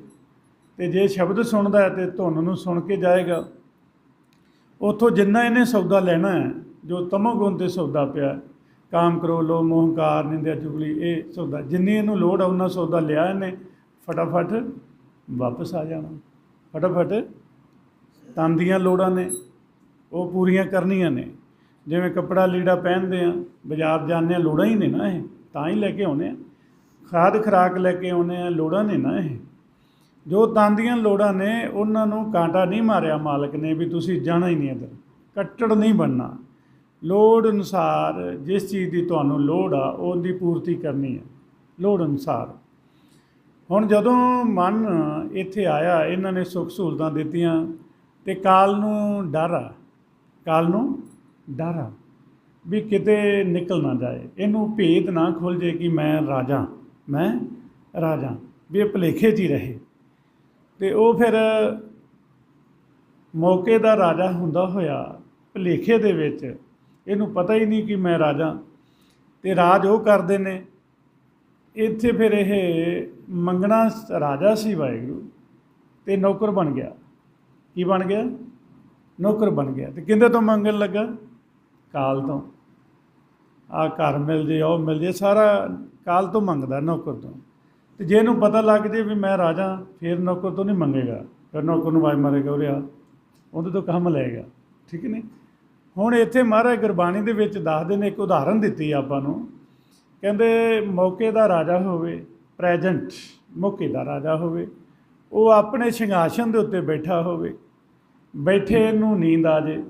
ਅਤੇ ਜੇ ਸ਼ਬਦ ਸੁਣਦਾ ਹੈ ਤਾਂ ਧੁਨ ਨੂੰ ਸੁਣ ਕੇ ਜਾਏਗਾ। ਉੱਥੋਂ ਜਿੰਨਾ ਇਹਨੇ ਸੌਦਾ ਲੈਣਾ ਹੈ, ਜੋ ਤਮੋਗੁਣ 'ਤੇ ਸੌਦਾ ਪਿਆ, ਕਾਮ ਕਰੋ ਲੋ ਮੋਹ ਕਾਰ ਨਿੰਦਿਆ ਚੁਗਲੀ, ਇਹ ਸੌਦਾ ਜਿੰਨੀ ਇਹਨੂੰ ਲੋੜ ਆ ਉਹਨਾਂ ਸੌਦਾ ਲਿਆ ਇਹਨੇ, ਫਟਾਫਟ ਵਾਪਸ ਆ ਜਾਣਾ। ਫਟਾਫਟ ਤਨ ਦੀਆਂ ਲੋੜਾਂ ਨੇ ਉਹ ਪੂਰੀਆਂ ਕਰਨੀਆਂ ਨੇ। ਜਿਵੇਂ ਕੱਪੜਾ ਲੀੜਾ ਪਹਿਨਦੇ ਆ, ਬਾਜ਼ਾਰ ਜਾਂਦੇ ਹਾਂ, ਲੋੜਾਂ ਹੀ ਨੇ ਨਾ, ਇਹ ਤਾਂ ਹੀ ਲੈ ਕੇ ਆਉਂਦੇ ਆ। ਖਾਦ ਖੁਰਾਕ ਲੈ ਕੇ ਆਉਂਦੇ ਆ, ਲੋੜਾਂ ਨੇ ਨਾ। ਇਹ ਜੋ ਤਨ ਦੀਆਂ ਲੋੜਾਂ ਨੇ ਉਹਨਾਂ ਨੂੰ ਕਾਂਟਾ ਨਹੀਂ ਮਾਰਿਆ ਮਾਲਕ ਨੇ ਵੀ ਤੁਸੀਂ ਜਾਣਾ ਹੀ ਨਹੀਂ ਇੱਧਰ, ਕੱਟੜ ਨਹੀਂ ਬਣਨਾ। ਲੋੜ ਅਨੁਸਾਰ ਜਿਸ ਚੀਜ਼ ਦੀ ਤੁਹਾਨੂੰ ਲੋੜ ਆ ਉਹਦੀ ਪੂਰਤੀ ਕਰਨੀ ਹੈ, ਲੋੜ ਅਨੁਸਾਰ। ਹੁਣ ਜਦੋਂ ਮਨ ਇੱਥੇ ਆਇਆ, ਇਹਨਾਂ ਨੇ ਸੁੱਖ ਸਹੂਲਤਾਂ ਦਿੱਤੀਆਂ, ਅਤੇ ਕਾਲ ਨੂੰ ਡਰ ਆ, ਕਾਲ ਨੂੰ ਡਰ ਆ ਵੀ ਕਿਤੇ ਨਿਕਲ ਨਾ ਜਾਏ, ਇਹਨੂੰ ਭੇਦ ਨਾ ਖੁੱਲ੍ਹ ਜੇ ਕਿ ਮੈਂ ਰਾਜਾ, ਮੈਂ ਰਾਜਾ, ਵੀ ਇਹ ਭੁਲੇਖੇ 'ਚ ਹੀ ਰਹੇ। ਅਤੇ ਉਹ ਫਿਰ ਮੌਕੇ ਦਾ ਰਾਜਾ ਹੁੰਦਾ ਹੋਇਆ ਭੁਲੇਖੇ ਦੇ ਵਿੱਚ, ਇਹਨੂੰ ਪਤਾ ਹੀ ਨਹੀਂ ਕਿ ਮੈਂ ਰਾਜਾ, ਅਤੇ ਰਾਜ ਉਹ ਕਰਦੇ ਨੇ। ਇੱਥੇ ਫਿਰ ਇਹ ਮੰਗਣਾ ਰਾਜਾ ਸੀ ਵਾਹਿਗੁਰੂ, ਅਤੇ ਨੌਕਰ ਬਣ ਗਿਆ। ਕੀ ਬਣ ਗਿਆ, ਨੌਕਰ ਬਣ ਗਿਆ। ਅਤੇ ਕਿਹਦੇ ਤੋਂ ਮੰਗਣ ਲੱਗਾ, ਕਾਲ ਤੋਂ। ਆਹ ਘਰ ਮਿਲ ਜੇ, ਉਹ ਮਿਲ ਜੇ, ਸਾਰਾ ਕਾਲ ਤੋਂ ਮੰਗਦਾ, ਨੌਕਰ ਤੋਂ। ਅਤੇ ਜੇ ਇਹਨੂੰ ਪਤਾ ਲੱਗ ਜੇ ਵੀ ਮੈਂ ਰਾਜਾ, ਫਿਰ ਨੌਕਰ ਤੋਂ ਨਹੀਂ ਮੰਗੇਗਾ, ਫਿਰ ਨੌਕਰ ਨੂੰ ਆਵਾਜ਼ ਮਾਰੇਗਾ ਉਰੇ ਆ, ਉਹਦੇ ਤੋਂ ਕੰਮ ਲਏਗਾ, ਠੀਕ ਨਹੀਂ। ਹੁਣ ਇੱਥੇ ਮਹਾਰਾਜ ਗੁਰਬਾਣੀ ਦੇ ਵਿੱਚ ਦੱਸਦੇ ਨੇ, ਇੱਕ ਉਦਾਹਰਨ ਦਿੱਤੀ ਆਪਾਂ ਨੂੰ। ਕਹਿੰਦੇ ਮੌਕੇ ਦਾ ਰਾਜਾ ਹੋਵੇ, ਪ੍ਰੈਜੈਂਟ ਮੌਕੇ ਦਾ ਰਾਜਾ ਹੋਵੇ, ਉਹ ਆਪਣੇ ਸਿੰਘਾਸਨ ਦੇ ਉੱਤੇ ਬੈਠਾ ਹੋਵੇ, ਬੈਠੇ ਇਹਨੂੰ ਨੀਂਦ ਆ ਜੇ,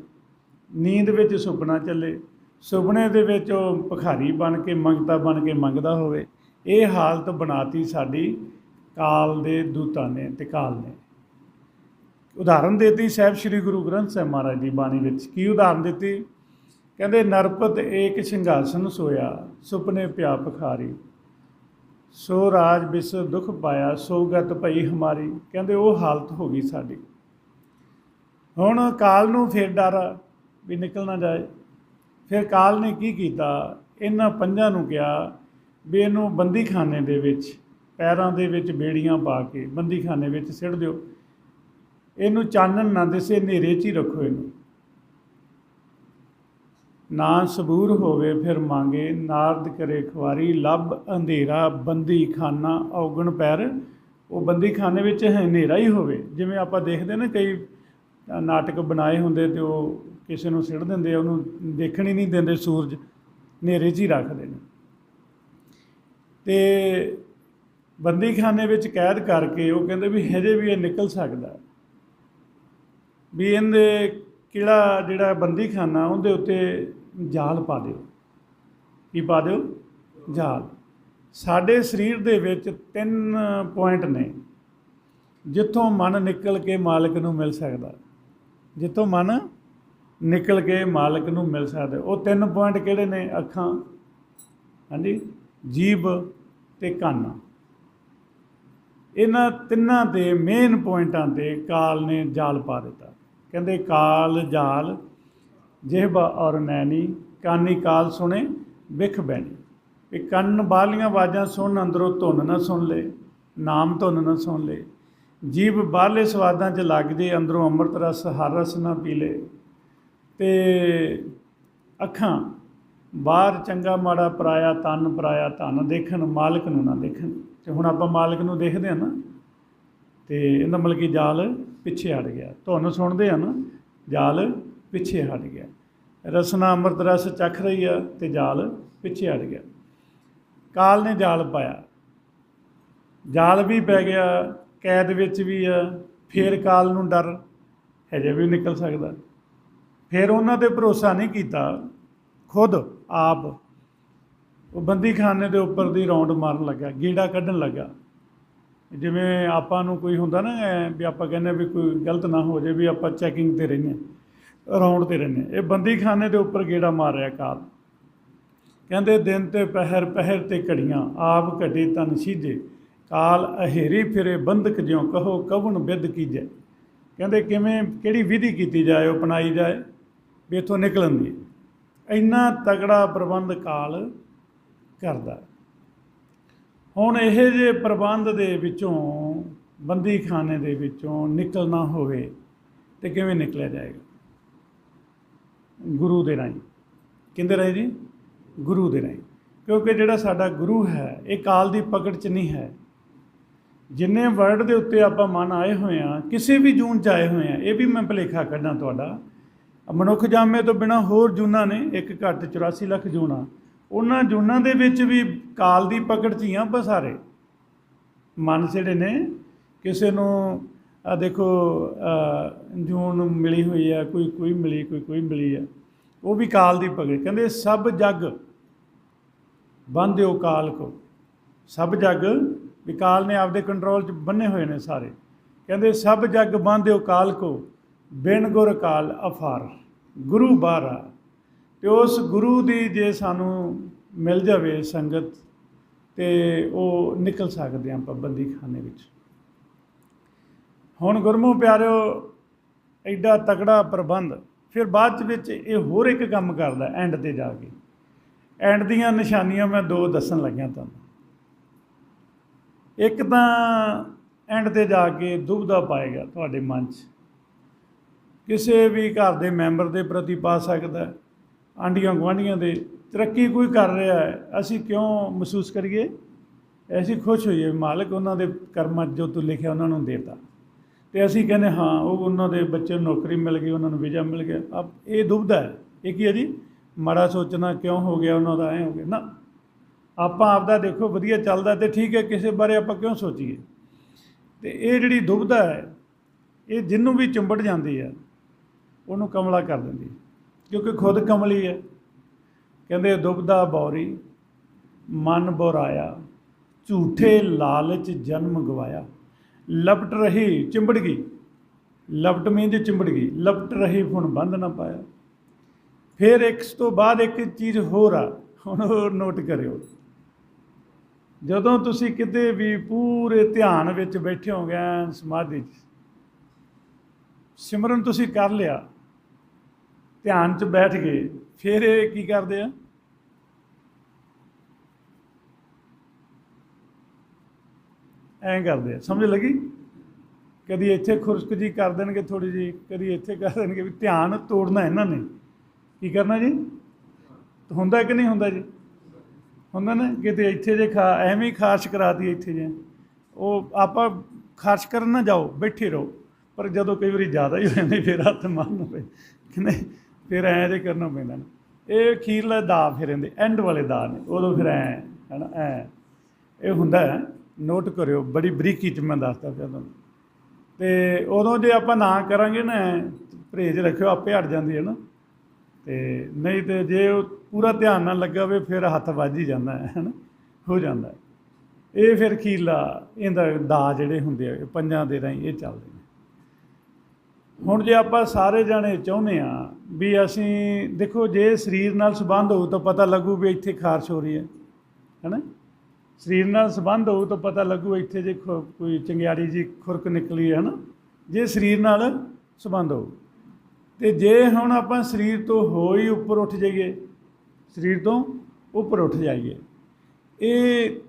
ਨੀਂਦ ਵਿੱਚ ਸੁਪਨਾ ਚੱਲੇ, ਸੁਪਨੇ ਦੇ ਵਿੱਚ ਉਹ ਭਿਖਾਰੀ ਬਣ ਕੇ ਮੰਗਤਾ ਬਣ ਕੇ ਮੰਗਦਾ ਹੋਵੇ। ਇਹ ਹਾਲਤ ਬਣਾਤੀ ਸਾਡੀ ਕਾਲ ਦੇ ਦੂਤਾਂ ਨੇ ਅਤੇ ਕਾਲ ਨੇ। ਉਦਾਹਰਨ ਦਿੱਤੀ ਸਾਹਿਬ ਸ਼੍ਰੀ ਗੁਰੂ ਗ੍ਰੰਥ ਸਾਹਿਬ ਮਹਾਰਾਜ ਦੀ ਬਾਣੀ ਵਿੱਚ। ਕੀ ਉਦਾਹਰਨ ਦਿੱਤੀ, ਕਹਿੰਦੇ ਨਰਪਤ ਏਕ ਸਿੰਘਾਸਨ ਸੋਇਆ, ਸੁਪਨੇ ਪਿਆ ਭਿਖਾਰੀ, ਸੋ ਰਾਜ ਬਿਸ ਦੁੱਖ ਪਾਇਆ, ਸੋ ਗਤ ਭਈ ਹਮਾਰੀ। ਕਹਿੰਦੇ ਉਹ ਹਾਲਤ ਹੋ ਗਈ ਸਾਡੀ। ਹੁਣ ਕਾਲ ਨੂੰ ਫਿਰ ਡਰ ਆ ਵੀ ਨਿਕਲ ਨਾ ਜਾਏ। ਫਿਰ ਕਾਲ ਨੇ ਕੀ ਕੀਤਾ, ਇਹਨਾਂ ਪੰਜਾਂ ਨੂੰ ਕਿਹਾ ਵੀ ਇਹਨੂੰ ਬੰਦੀਖਾਨੇ ਦੇ ਵਿੱਚ, ਪੈਰਾਂ ਦੇ ਵਿੱਚ ਬੇੜੀਆਂ ਪਾ ਕੇ ਬੰਦੀਖਾਨੇ ਵਿੱਚ ਸਿੱਟ ਦਿਓ, ਇਹਨੂੰ ਚਾਨਣ ਨਾ ਦਿਸੇ, ਹਨੇਰੇ 'ਚ ਹੀ ਰੱਖੋ ਇਹਨੂੰ। ਨਾ ਸਬੂਰ ਹੋਵੇ ਫਿਰ ਮੰਗੇ, ਨਾਰਦ ਕਰੇ ਖੁਆਰੀ, ਲੱਭ ਅੰਧੇਰਾ ਬੰਦੀ ਖਾਨਾ ਔਗਣ ਪੈਰ। ਉਹ ਬੰਦੀਖਾਨੇ ਵਿੱਚ ਹਨੇਰਾ ਹੀ ਹੋਵੇ। ਜਿਵੇਂ ਆਪਾਂ ਦੇਖਦੇ ਨਾ ਕਈ ਨਾਟਕ ਬਣਾਏ ਹੁੰਦੇ ਅਤੇ ਉਹ ਕਿਸੇ ਨੂੰ ਸਿੱਟ ਦਿੰਦੇ, ਉਹਨੂੰ ਦੇਖਣ ਹੀ ਨਹੀਂ ਦਿੰਦੇ, ਸੂਰਜ ਹਨੇਰੇ 'ਚ ਹੀ ਰੱਖਦੇ ਨੇ। ਅਤੇ ਬੰਦੀਖਾਨੇ ਵਿੱਚ ਕੈਦ ਕਰਕੇ ਉਹ ਕਹਿੰਦੇ ਵੀ ਹਜੇ ਵੀ ਇਹ ਨਿਕਲ ਸਕਦਾ, ਵੀ ਇਹਦੇ ਕਿਹੜਾ ਜਿਹੜਾ ਬੰਦੀਖਾਨਾ ਉਹਦੇ ਉੱਤੇ ਜਾਲ ਪਾ ਦਿਓ। ਕੀ ਪਾ ਦਿਓ? ਜਾਲ। ਸਾਡੇ ਸਰੀਰ ਦੇ ਵਿੱਚ 3 ਪੁਆਇੰਟ ਨੇ ਜਿੱਥੋਂ ਮਨ ਨਿਕਲ ਕੇ ਮਾਲਕ ਨੂੰ ਮਿਲ ਸਕਦਾ। ਜਿੱਥੋਂ ਮਨ ਨਿਕਲ ਕੇ ਮਾਲਕ ਨੂੰ ਮਿਲ ਸਕਦਾ। ਉਹ 3 ਪੁਆਇੰਟ ਕਿਹੜੇ ਨੇ? ਅੱਖਾਂ, ਹਾਂਜੀ, ਜੀਭ ਅਤੇ ਕੰਨ। ਇਹਨਾਂ ਤਿੰਨਾਂ ਦੇ ਮੇਨ ਪੁਆਇੰਟਾਂ 'ਤੇ ਕਾਲ ਨੇ ਜਾਲ ਪਾ ਦਿੱਤਾ। ਕਹਿੰਦੇ ਕਾਲ ਜਾਲ ਜਿਹਬਾ ਔਰ ਨੈਣੀ, ਕਾਨੀ ਕਾਲ ਸੁਣੇ ਵਿਖ ਬੈਣੀ। ਵੀ ਕੰਨ ਬਾਹਰਲੀਆਂ ਆਵਾਜ਼ਾਂ ਸੁਣ, ਅੰਦਰੋਂ ਧੁਨ ਨਾ ਸੁਣ ਲੇ, ਨਾਮ ਧੁਨ ਨਾ ਸੁਣ ਲੇ। ਜੀਭ ਬਾਹਰਲੇ ਸਵਾਦਾਂ 'ਚ ਲੱਗ ਜੇ, ਅੰਦਰੋਂ ਅੰਮ੍ਰਿਤ ਰਸ ਹਰ ਰਸ ਨਾ ਪੀ ਲੇ। ਅਤੇ ਅੱਖਾਂ ਬਾਹਰ ਚੰਗਾ ਮਾੜਾ ਪਰਾਇਆ ਤਨ, ਪਰਾਇਆ ਧਨ ਦੇਖਣ, ਮਾਲਕ ਨੂੰ ਨਾ ਦੇਖਣ। ਅਤੇ ਹੁਣ ਆਪਾਂ ਮਾਲਕ ਨੂੰ ਦੇਖਦੇ ਹਾਂ ਨਾ, ਅਤੇ ਇਹਦਾ ਮਤਲਬ ਕਿ ਜਾਲ ਪਿੱਛੇ ਹਟ ਗਿਆ। ਧੁਨ ਸੁਣਦੇ ਆ ਨਾ, ਜਾਲ ਪਿੱਛੇ ਹਟ ਗਿਆ। ਰਸਨਾ ਅੰਮ੍ਰਿਤ ਰਸ ਚੱਖ ਰਹੀ ਆ ਅਤੇ ਜਾਲ ਪਿੱਛੇ ਹਟ ਗਿਆ। ਕਾਲ ਨੇ ਜਾਲ ਪਾਇਆ, ਜਾਲ ਵੀ ਪੈ ਗਿਆ, ਕੈਦ ਵਿੱਚ ਵੀ ਆ। ਫਿਰ ਕਾਲ ਨੂੰ ਡਰ ਹਜੇ ਵੀ ਨਿਕਲ ਸਕਦਾ। ਫਿਰ ਉਹਨਾਂ 'ਤੇ ਭਰੋਸਾ ਨਹੀਂ ਕੀਤਾ, ਖੁਦ ਆਪ ਉਹ ਬੰਦੀਖਾਨੇ ਦੇ ਉੱਪਰ ਦੀ ਰੌਂਡ ਮਾਰਨ ਲੱਗਾ, ਗੀੜਾ ਕੱਢਣ ਲੱਗਾ। ਜਿਵੇਂ ਆਪਾਂ ਨੂੰ ਕੋਈ ਹੁੰਦਾ ਨਾ ਵੀ ਆਪਾਂ ਕਹਿੰਦੇ ਵੀ ਕੋਈ ਗਲਤ ਨਾ ਹੋ ਜਾਵੇ, ਵੀ ਆਪਾਂ ਚੈਕਿੰਗ 'ਤੇ ਰਹਿੰਦੇ, ਰੌਂਡ 'ਤੇ ਰਹਿੰਦੇ। ਇਹ ਬੰਦੀਖਾਨੇ ਦੇ ਉੱਪਰ ਗੇੜਾ ਮਾਰ ਰਿਹਾ ਕਾਲ। ਕਹਿੰਦੇ ਦਿਨ ਤੇ ਪਹਿਰ, ਪਹਿਰ ਤੇ ਘੜੀਆਂ, ਆਪ ਘਟੇ ਤਨ ਸੀਝੇ। ਕਾਲ ਅਹੇਰੀ ਫਿਰੇ ਬੰਦਕ ਜਿਉਂ, ਕਹੋ ਕਵਣ ਬਿਧ ਕੀਜੈ। ਕਹਿੰਦੇ ਕਿਵੇਂ, ਕਿਹੜੀ ਵਿਧੀ ਕੀਤੀ ਜਾਏ, ਉਹ ਅਪਣਾਈ ਜਾਏ ਵੀ ਇੱਥੋਂ ਨਿਕਲਣ ਦੀ। ਇੰਨਾ ਤਗੜਾ ਪ੍ਰਬੰਧ ਕਾਲ ਕਰਦਾ। ਹੁਣ ਇਹ ਜਿਹੇ ਪ੍ਰਬੰਧ ਦੇ ਵਿੱਚੋਂ, ਬੰਦੀਖਾਨੇ ਦੇ ਵਿੱਚੋਂ ਨਿਕਲਣਾ ਹੋਵੇ ਤਾਂ ਕਿਵੇਂ ਨਿਕਲਿਆ ਜਾਏਗਾ? ਗੁਰੂ ਦੇ ਰਾਹੀਂ। ਕਿਹਦੇ ਰਾਹੀਂ ਜੀ? ਗੁਰੂ ਦੇ ਰਾਹੀਂ। ਕਿਉਂਕਿ ਜਿਹੜਾ ਸਾਡਾ ਗੁਰੂ ਹੈ ਇਹ ਕਾਲ ਦੀ ਪਕੜ 'ਚ ਨਹੀਂ ਹੈ। ਜਿੰਨੇ ਵਰਲਡ ਦੇ ਉੱਤੇ ਆਪਾਂ ਮਨ ਆਏ ਹੋਏ ਹਾਂ, ਕਿਸੇ ਵੀ ਜੂਨ 'ਚ ਆਏ ਹੋਏ ਹਾਂ, ਇਹ ਵੀ ਮੈਂ ਭੁਲੇਖਾ ਕੱਢਾਂ ਤੁਹਾਡਾ, ਮਨੁੱਖ ਜਾਮੇ ਤੋਂ ਬਿਨਾਂ ਹੋਰ ਜੂਨਾਂ ਨੇ, 1 ਘੱਟ 84 ਲੱਖ ਜੂਨਾਂ। ਉਹਨਾਂ ਜੂਨਾਂ ਦੇ ਵਿੱਚ ਵੀ ਕਾਲ ਦੀ ਪਕੜ 'ਚ ਹੀ ਆ ਆਪਾਂ ਸਾਰੇ। ਮਨ ਜਿਹੜੇ ਨੇ, ਕਿਸੇ ਨੂੰ ਦੇਖੋ ਜੂਨ ਮਿਲੀ ਹੋਈ ਆ, ਕੋਈ ਮਿਲੀ, ਕੋਈ ਮਿਲੀ ਆ, ਉਹ ਵੀ ਕਾਲ ਦੀ ਪਕੜ। ਕਹਿੰਦੇ ਸਭ ਜੱਗ ਬੰਨ੍ਹਿਓ ਕਾਲ ਕੋ। ਸਭ ਜੱਗ ਵੀ ਕਾਲ ਨੇ ਆਪਦੇ ਕੰਟਰੋਲ 'ਚ ਬੰਨੇ ਹੋਏ ਨੇ ਸਾਰੇ। ਕਹਿੰਦੇ ਸਭ ਜੱਗ ਬੰਨ੍ਹਿਓ ਕਾਲ ਕੋ, ਬਿਨ ਗੁਰ ਕਾਲ ਅਫਾਰ। ਗੁਰੂ ਬਾਹਰ ਆ, ਅਤੇ ਉਸ ਗੁਰੂ ਦੀ ਜੇ ਸਾਨੂੰ ਮਿਲ ਜਾਵੇ ਸੰਗਤ, ਅਤੇ ਉਹ ਨਿਕਲ ਸਕਦੇ ਹਾਂ ਆਪਾਂ ਬੰਦੀਖਾਨੇ ਵਿੱਚ। ਹੁਣ ਗੁਰਮੁਖ ਪਿਆਰਿਓ, ਐਡਾ ਤਕੜਾ ਪ੍ਰਬੰਧ। ਫਿਰ ਬਾਅਦ ਵਿੱਚ ਇਹ ਹੋਰ ਇੱਕ ਕੰਮ ਕਰਦਾ ਐਂਡ 'ਤੇ ਜਾ ਕੇ। ਐਂਡ ਦੀਆਂ ਨਿਸ਼ਾਨੀਆਂ ਮੈਂ 2 ਦੱਸਣ ਲੱਗਿਆ ਤੁਹਾਨੂੰ। ਇੱਕ ਤਾਂ ਐਂਡ 'ਤੇ ਜਾ ਕੇ ਦੁਬਿਧਾ ਪਾਏਗਾ ਤੁਹਾਡੇ ਮਨ 'ਚ, ਕਿਸੇ ਵੀ ਘਰ ਦੇ ਮੈਂਬਰ ਦੇ ਪ੍ਰਤੀ ਪਾ ਸਕਦਾ, ਆਂਢੀਆਂ ਗੁਆਂਢੀਆਂ ਦੇ। ਤਰੱਕੀ ਕੋਈ ਕਰ ਰਿਹਾ ਹੈ, ਅਸੀਂ ਕਿਉਂ ਮਹਿਸੂਸ ਕਰੀਏ? ਅਸੀਂ ਖੁਸ਼ ਹੋਈਏ, ਮਾਲਕ ਉਹਨਾਂ ਦੇ ਕਰਮਾਂ 'ਚ ਜੋ ਤੂੰ ਲਿਖਿਆ ਉਹਨਾਂ ਨੂੰ ਦੇਤਾ। ਅਤੇ ਅਸੀਂ ਕਹਿੰਦੇ ਹਾਂ ਉਹ ਉਹਨਾਂ ਦੇ ਬੱਚੇ ਨੂੰ ਨੌਕਰੀ ਮਿਲ ਗਈ, ਉਹਨਾਂ ਨੂੰ ਵੀਜ਼ਾ ਮਿਲ ਗਿਆ। ਇਹ ਦੁਬਿਧਾ ਹੈ। ਇਹ ਕੀ ਹੈ ਜੀ? ਮਾੜਾ ਸੋਚਣਾ, ਕਿਉਂ ਹੋ ਗਿਆ ਉਹਨਾਂ ਦਾ, ਐਂ ਹੋ ਗਿਆ ਨਾ। ਆਪਾਂ ਆਪਦਾ ਦੇਖੋ ਵਧੀਆ ਚੱਲਦਾ ਅਤੇ ਠੀਕ ਹੈ, ਕਿਸੇ ਬਾਰੇ ਆਪਾਂ ਕਿਉਂ ਸੋਚੀਏ? ਅਤੇ ਇਹ ਜਿਹੜੀ ਦੁਬਿਧਾ ਹੈ, ਇਹ ਜਿਹਨੂੰ ਵੀ ਚੁੰਬੜ ਜਾਂਦੀ ਹੈ ਉਹਨੂੰ ਕਮਲਾ ਕਰ ਦਿੰਦੀ, ਕਿਉਂਕਿ ਖੁਦ ਕਮਲੀ ਹੈ। ਕਹਿੰਦੇ ਦੁਬਿਧਾ ਬੌਰੀ ਮਨ ਬੋਰਾਇਆ, ਝੂਠੇ ਲਾਲਚ ਜਨਮ ਗਵਾਇਆ। ਲਪਟ ਰਹੀ ਚਿੰਬੜ ਗਈ, ਲਪਟ ਮੀਨਜ਼ ਚਿੰਬੜ ਗਈ, ਲਪਟ ਰਹੀ ਹੁਣ ਬੰਦ ਨਾ ਪਾਇਆ। ਫਿਰ ਇੱਕ ਤੋਂ ਬਾਅਦ ਇੱਕ ਚੀਜ਼ ਹੋਰ ਆ, ਹੁਣ ਉਹ ਨੋਟ ਕਰਿਓ। ਜਦੋਂ ਤੁਸੀਂ ਕਿਤੇ ਵੀ ਪੂਰੇ ਧਿਆਨ ਵਿੱਚ ਬੈਠੇ ਹੋਗੇ, ਸਮਾਧੀ 'ਚ ਸਿਮਰਨ ਤੁਸੀਂ ਕਰ ਲਿਆ, ਧਿਆਨ 'ਚ ਬੈਠ ਗਏ, ਫਿਰ ਇਹ ਕੀ ਕਰਦੇ ਆ? ਐਂ ਕਰਦੇ ਆ, ਸਮਝ ਲੱਗੀ? ਕਦੀ ਇੱਥੇ ਖੁਰਕ ਜੀ ਕਰ ਦੇਣਗੇ ਥੋੜ੍ਹੀ ਜਿਹੀ, ਕਦੀ ਇੱਥੇ ਕਰ ਦੇਣਗੇ। ਵੀ ਧਿਆਨ ਤੋੜਨਾ ਇਹਨਾਂ ਨੇ। ਕੀ ਕਰਨਾ ਜੀ? ਹੁੰਦਾ ਕਿ ਨਹੀਂ ਹੁੰਦਾ ਜੀ? ਹੁੰਦਾ ਨਾ। ਕਿਤੇ ਇੱਥੇ ਜੇ ਐਵੇਂ ਹੀ ਖਾਰਸ਼ ਕਰਾਤੀ, ਇੱਥੇ ਜੇ ਉਹ ਆਪਾਂ ਖਾਰਸ਼ ਕਰਨ ਨਾ ਜਾਓ, ਬੈਠੇ ਰਹੋ। ਪਰ ਜਦੋਂ ਕਈ ਵਾਰੀ ਜ਼ਿਆਦਾ ਹੀ ਹੋ ਜਾਂਦੀ ਫਿਰ ਹੱਥ ਮਾਰਨਾ ਪੈਂਦਾ ਕਿ ਨਹੀਂ, ਫਿਰ ਐਂ ਜੇ ਕਰਨਾ ਪੈਂਦਾ ਨਾ। ਇਹ ਅਖੀਰਲਾ ਦਾਅ ਫਿਰ ਇਹਦੇ ਐਂਡ ਵਾਲੇ ਦਾਅ ਨੇ, ਉਦੋਂ ਫਿਰ ਐਂ ਹੈ ਨਾ, ਐਂ ਇਹ ਹੁੰਦਾ ਹੈ। ਨੋਟ ਕਰਿਓ, ਬੜੀ ਬਰੀਕੀ 'ਚ ਮੈਂ ਦੱਸਦਾ ਪਿਆ ਤੁਹਾਨੂੰ। ਅਤੇ ਉਦੋਂ ਜੇ ਆਪਾਂ ਨਾ ਕਰਾਂਗੇ ਨਾ, ਪਰਹੇਜ਼ ਰੱਖਿਓ, ਆਪੇ ਹਟ ਜਾਂਦੀ ਹੈ ਨਾ। ਤੇ ਨਹੀਂ ਤੇ ਜੇ ਉਹ ਪੂਰਾ ਧਿਆਨ ਨਾਲ ਲੱਗਾ ਹੋਵੇ ਫਿਰ ਹੱਥ ਵੱਜ ਹੀ ਜਾਂਦਾ ਹੈ ਨਾ, ਹੋ ਜਾਂਦਾ। ਇਹ ਫਿਰ ਅਖੀਰਲਾ ਇਹਦਾ ਦਾ ਜਿਹੜੇ ਹੁੰਦੇ ਆ ਪੰਜਾਂ ਦੇ ਰਾਹੀਂ ਇਹ ਚੱਲਦੇ ਨੇ। ਹੁਣ ਜੇ ਆਪਾਂ ਸਾਰੇ ਜਾਣੇ ਚਾਹੁੰਦੇ ਹਾਂ ਵੀ ਅਸੀਂ ਦੇਖੋ, ਜੇ ਸਰੀਰ ਨਾਲ ਸੰਬੰਧ ਹੋਊ ਤਾਂ ਪਤਾ ਲੱਗੂ ਵੀ ਇੱਥੇ ਖਾਰਸ਼ ਹੋ ਰਹੀ ਹੈ ਨਾ। ਸਰੀਰ ਨਾਲ ਸੰਬੰਧ ਹੋਊ ਤਾਂ ਪਤਾ ਲੱਗੂ ਇੱਥੇ ਜੇ ਕੋਈ ਚੰਗਿਆੜੀ ਜੀ ਖੁਰਕ ਨਿਕਲੀ ਹੈ ਨਾ, ਜੇ ਸਰੀਰ ਨਾਲ ਸੰਬੰਧ ਹੋਊ। ਤੇ ਜੇ ਹੁਣ ਆਪਾਂ ਸਰੀਰ ਤੋਂ ਹੋ ਹੀ ਉੱਪਰ ਉੱਠ ਜਾਈਏ, ਸਰੀਰ ਤੋਂ ਉੱਪਰ ਉੱਠ ਜਾਈਏ, ਇਹ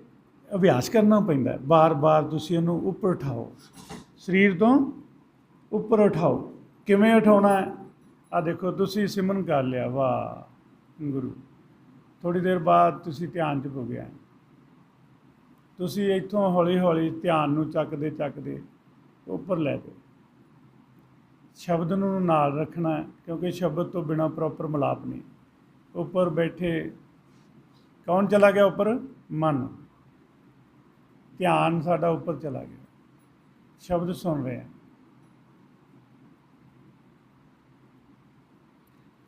ਅਭਿਆਸ ਕਰਨਾ ਪੈਂਦਾ। ਬਾਰ-ਬਾਰ ਤੁਸੀਂ ਇਹਨੂੰ ਉੱਪਰ ਉਠਾਓ, ਸਰੀਰ ਤੋਂ ਉੱਪਰ ਉਠਾਓ। ਕਿਵੇਂ ਉਠਾਉਣਾ ਹੈ? ਆ ਦੇਖੋ, ਤੁਸੀਂ ਸਿਮਰਨ ਕਰ ਲਿਆ, ਵਾਹ ਗੁਰੂ। ਥੋੜ੍ਹੀ ਦੇਰ ਬਾਅਦ ਤੁਸੀਂ ਧਿਆਨ 'ਚ ਹੋ ਗਿਆ, ਤੁਸੀਂ ਇੱਥੋਂ ਹੌਲੀ ਹੌਲੀ ਧਿਆਨ ਨੂੰ ਚੱਕਦੇ ਚੱਕਦੇ ਉੱਪਰ ਲੈ ਜਾਓ। ਸ਼ਬਦ ਨੂੰ ਨਾਲ ਰੱਖਣਾ ਹੈ, ਕਿਉਂਕਿ ਸ਼ਬਦ ਤੋਂ ਬਿਨਾਂ ਪ੍ਰੋਪਰ ਮਿਲਾਪ ਨਹੀਂ। ਉੱਪਰ ਬੈਠੇ ਕੌਣ ਚਲਾ ਗਿਆ? ਉੱਪਰ ਮਨ। ਧਿਆਨ ਸਾਡਾ ਉੱਪਰ ਚਲਾ ਗਿਆ, ਸ਼ਬਦ ਸੁਣ ਰਹੇ ਹਾਂ।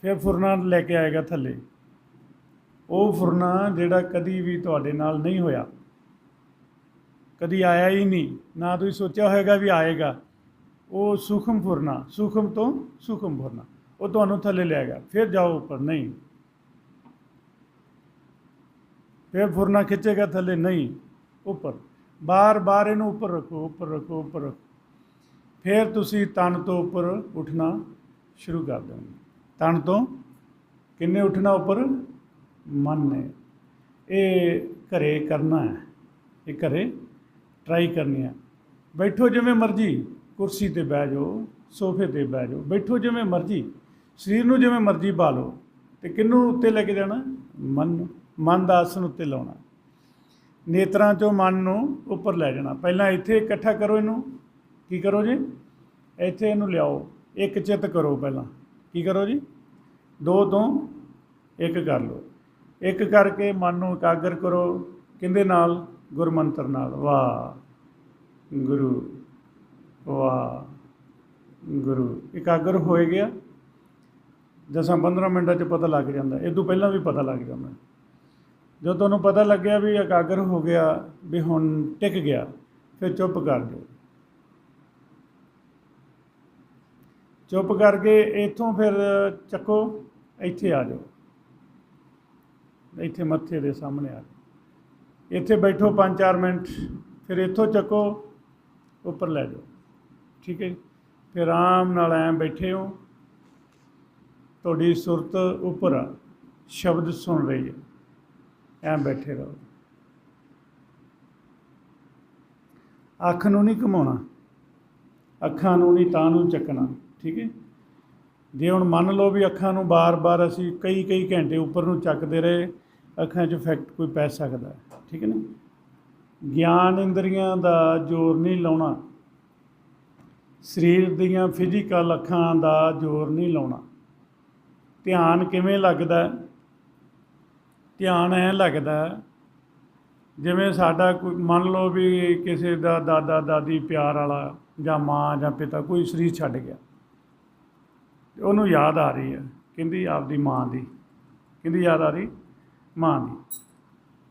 ਫਿਰ ਫੁਰਨਾ ਲੈ ਕੇ ਆਏਗਾ ਥੱਲੇ, ਉਹ ਫੁਰਨਾ ਜਿਹੜਾ ਕਦੀ ਵੀ ਤੁਹਾਡੇ ਨਾਲ ਨਹੀਂ ਹੋਇਆ, ਕਦੀ ਆਇਆ ਹੀ ਨਹੀਂ, ਨਾ ਤੁਸੀਂ ਸੋਚਿਆ ਹੋਏਗਾ ਵੀ ਆਏਗਾ। ਉਹ ਸੂਖਮ ਫੁਰਨਾ, ਸੂਖਮ ਤੋਂ ਸੂਖਮ ਫੁਰਨਾ, ਉਹ ਤੁਹਾਨੂੰ ਥੱਲੇ ਲੈ ਆਏਗਾ। ਫਿਰ ਜਾਓ ਉੱਪਰ, ਨਹੀਂ। ਫਿਰ ਫੁਰਨਾ ਖਿੱਚੇਗਾ ਥੱਲੇ, ਨਹੀਂ, ਉੱਪਰ। ਬਾਰ-ਬਾਰ ਇਹਨੂੰ ਉੱਪਰ ਰੱਖੋ, ਉੱਪਰ ਰੱਖੋ, ਉੱਪਰ ਰੱਖੋ। ਫਿਰ ਤੁਸੀਂ ਤਨ ਤੋਂ ਉੱਪਰ ਉੱਠਣਾ ਸ਼ੁਰੂ ਕਰ ਦਿਓਗੇ। ਤਨ ਤੋਂ ਕਿੰਨੇ ਉੱਠਣਾ ਉੱਪਰ? ਮਨ ਨੇ। ਇਹ ਘਰੇ ਕਰਨਾ ਹੈ, ਇਹ ਘਰੇ ਟਰਾਈ ਕਰਨੀ ਹੈ। ਬੈਠੋ ਜਿਵੇਂ ਮਰਜ਼ੀ, ਕੁਰਸੀ 'ਤੇ ਬਹਿ ਜਾਓ, ਸੋਫੇ 'ਤੇ ਬਹਿ ਜਾਓ, ਬੈਠੋ ਜਿਵੇਂ ਮਰਜ਼ੀ, ਸਰੀਰ ਨੂੰ ਜਿਵੇਂ ਮਰਜ਼ੀ ਪਾ ਲਓ। ਅਤੇ ਕਿਹਨੂੰ ਉੱਤੇ ਲੈ ਕੇ ਜਾਣਾ? ਮਨ ਨੂੰ। ਮਨ ਦਾ ਆਸਣ ਉੱਤੇ ਲਾਉਣਾ, ਨੇਤਰਾਂ 'ਚੋਂ ਮਨ ਨੂੰ ਉੱਪਰ ਲੈ ਜਾਣਾ। ਪਹਿਲਾਂ ਇੱਥੇ ਇਕੱਠਾ ਕਰੋ ਇਹਨੂੰ, ਕੀ ਕਰੋ ਜੀ? ਇੱਥੇ ਇਹਨੂੰ ਲਿਆਓ, ਇੱਕ ਚਿੱਤ ਕਰੋ। ਪਹਿਲਾਂ ਕੀ ਕਰੋ ਜੀ? 2 ਤੋਂ 1 ਕਰ ਲਓ। ਇੱਕ ਕਰਕੇ ਮਨ ਨੂੰ ਇਕਾਗਰ ਕਰੋ, ਕਿਹਦੇ ਨਾਲ? ਗੁਰਮੰਤਰ ਨਾਲ। ਵਾਹ ਗੁਰੂ, ਵਾਹ ਗੁਰੂ। ਇਕਾਗਰ ਹੋਏ ਗਿਆ, 10-15 ਮਿੰਟਾਂ 'ਚ ਪਤਾ ਲੱਗ ਜਾਂਦਾ, ਇਹ ਤੋਂ ਪਹਿਲਾਂ ਵੀ ਪਤਾ ਲੱਗ ਜਾਂਦਾ। ਜਦੋਂ ਤੁਹਾਨੂੰ ਪਤਾ ਲੱਗਿਆ ਵੀ ਇਕਾਗਰ ਹੋ ਗਿਆ, ਵੀ ਹੁਣ ਟਿਕ ਗਿਆ, ਫਿਰ ਚੁੱਪ ਕਰ ਜਾਓ। ਚੁੱਪ ਕਰਕੇ ਇੱਥੋਂ ਫਿਰ ਚੱਕੋ, ਇੱਥੇ ਆ ਜਾਓ, ਇੱਥੇ ਮੱਥੇ ਦੇ ਸਾਹਮਣੇ ਆ ਜਾਓ। ਇੱਥੇ ਬੈਠੋ 5-4 ਮਿੰਟ, ਫਿਰ ਇੱਥੋਂ ਚੱਕੋ, ਉੱਪਰ ਲੈ ਜਾਓ। ਠੀਕ ਹੈ ਜੀ। ਫਿਰ ਆਰਾਮ ਨਾਲ ਐਂ ਬੈਠੇ ਹੋ, ਤੁਹਾਡੀ ਸੁਰਤ ਉੱਪਰ ਆ, ਸ਼ਬਦ ਸੁਣ ਰਹੀ ਹੈ, ਐਂ ਬੈਠੇ ਰਹੋ। ਅੱਖ ਨੂੰ ਨਹੀਂ ਘੁਮਾਉਣਾ, ਅੱਖਾਂ ਨੂੰ ਨਹੀਂ ਤਾਂ ਨੂੰ ਚੱਕਣਾ। ਠੀਕ ਹੈ। ਜੇ ਹੁਣ ਮੰਨ ਲਓ ਵੀ ਅੱਖਾਂ ਨੂੰ ਬਾਰ-ਬਾਰ ਅਸੀਂ ਕਈ ਘੰਟੇ ਉੱਪਰ ਨੂੰ ਚੱਕਦੇ ਰਹੇ, ਅੱਖਾਂ 'ਚ ਇਫੈਕਟ ਕੋਈ ਪੈ ਸਕਦਾ। ਠੀਕ ਹੈ ਨਾ। ਗਿਆਨ ਇੰਦਰੀਆਂ ਦਾ ਜ਼ੋਰ ਨਹੀਂ ਲਾਉਣਾ, ਸਰੀਰ ਦੀਆਂ ਫਿਜ਼ੀਕਲ ਅੱਖਾਂ ਦਾ ਜ਼ੋਰ ਨਹੀਂ ਲਾਉਣਾ। ਧਿਆਨ ਕਿਵੇਂ ਲੱਗਦਾ? ਧਿਆਨ ਐਂ ਲੱਗਦਾ ਜਿਵੇਂ ਸਾਡਾ ਕੋਈ, ਮੰਨ ਲਓ ਵੀ ਕਿਸੇ ਦਾ ਦਾਦਾ ਦਾਦੀ ਪਿਆਰ ਵਾਲਾ, ਜਾਂ ਮਾਂ ਜਾਂ ਪਿਤਾ, ਕੋਈ ਸਰੀਰ ਛੱਡ ਗਿਆ, ਉਹਨੂੰ ਯਾਦ ਆ ਰਹੀ ਹੈ, ਕਹਿੰਦੀ ਆਪਦੀ ਮਾਂ ਦੀ, ਕਹਿੰਦੀ ਯਾਦ ਆ ਰਹੀ ਮਾਂ ਦੀ,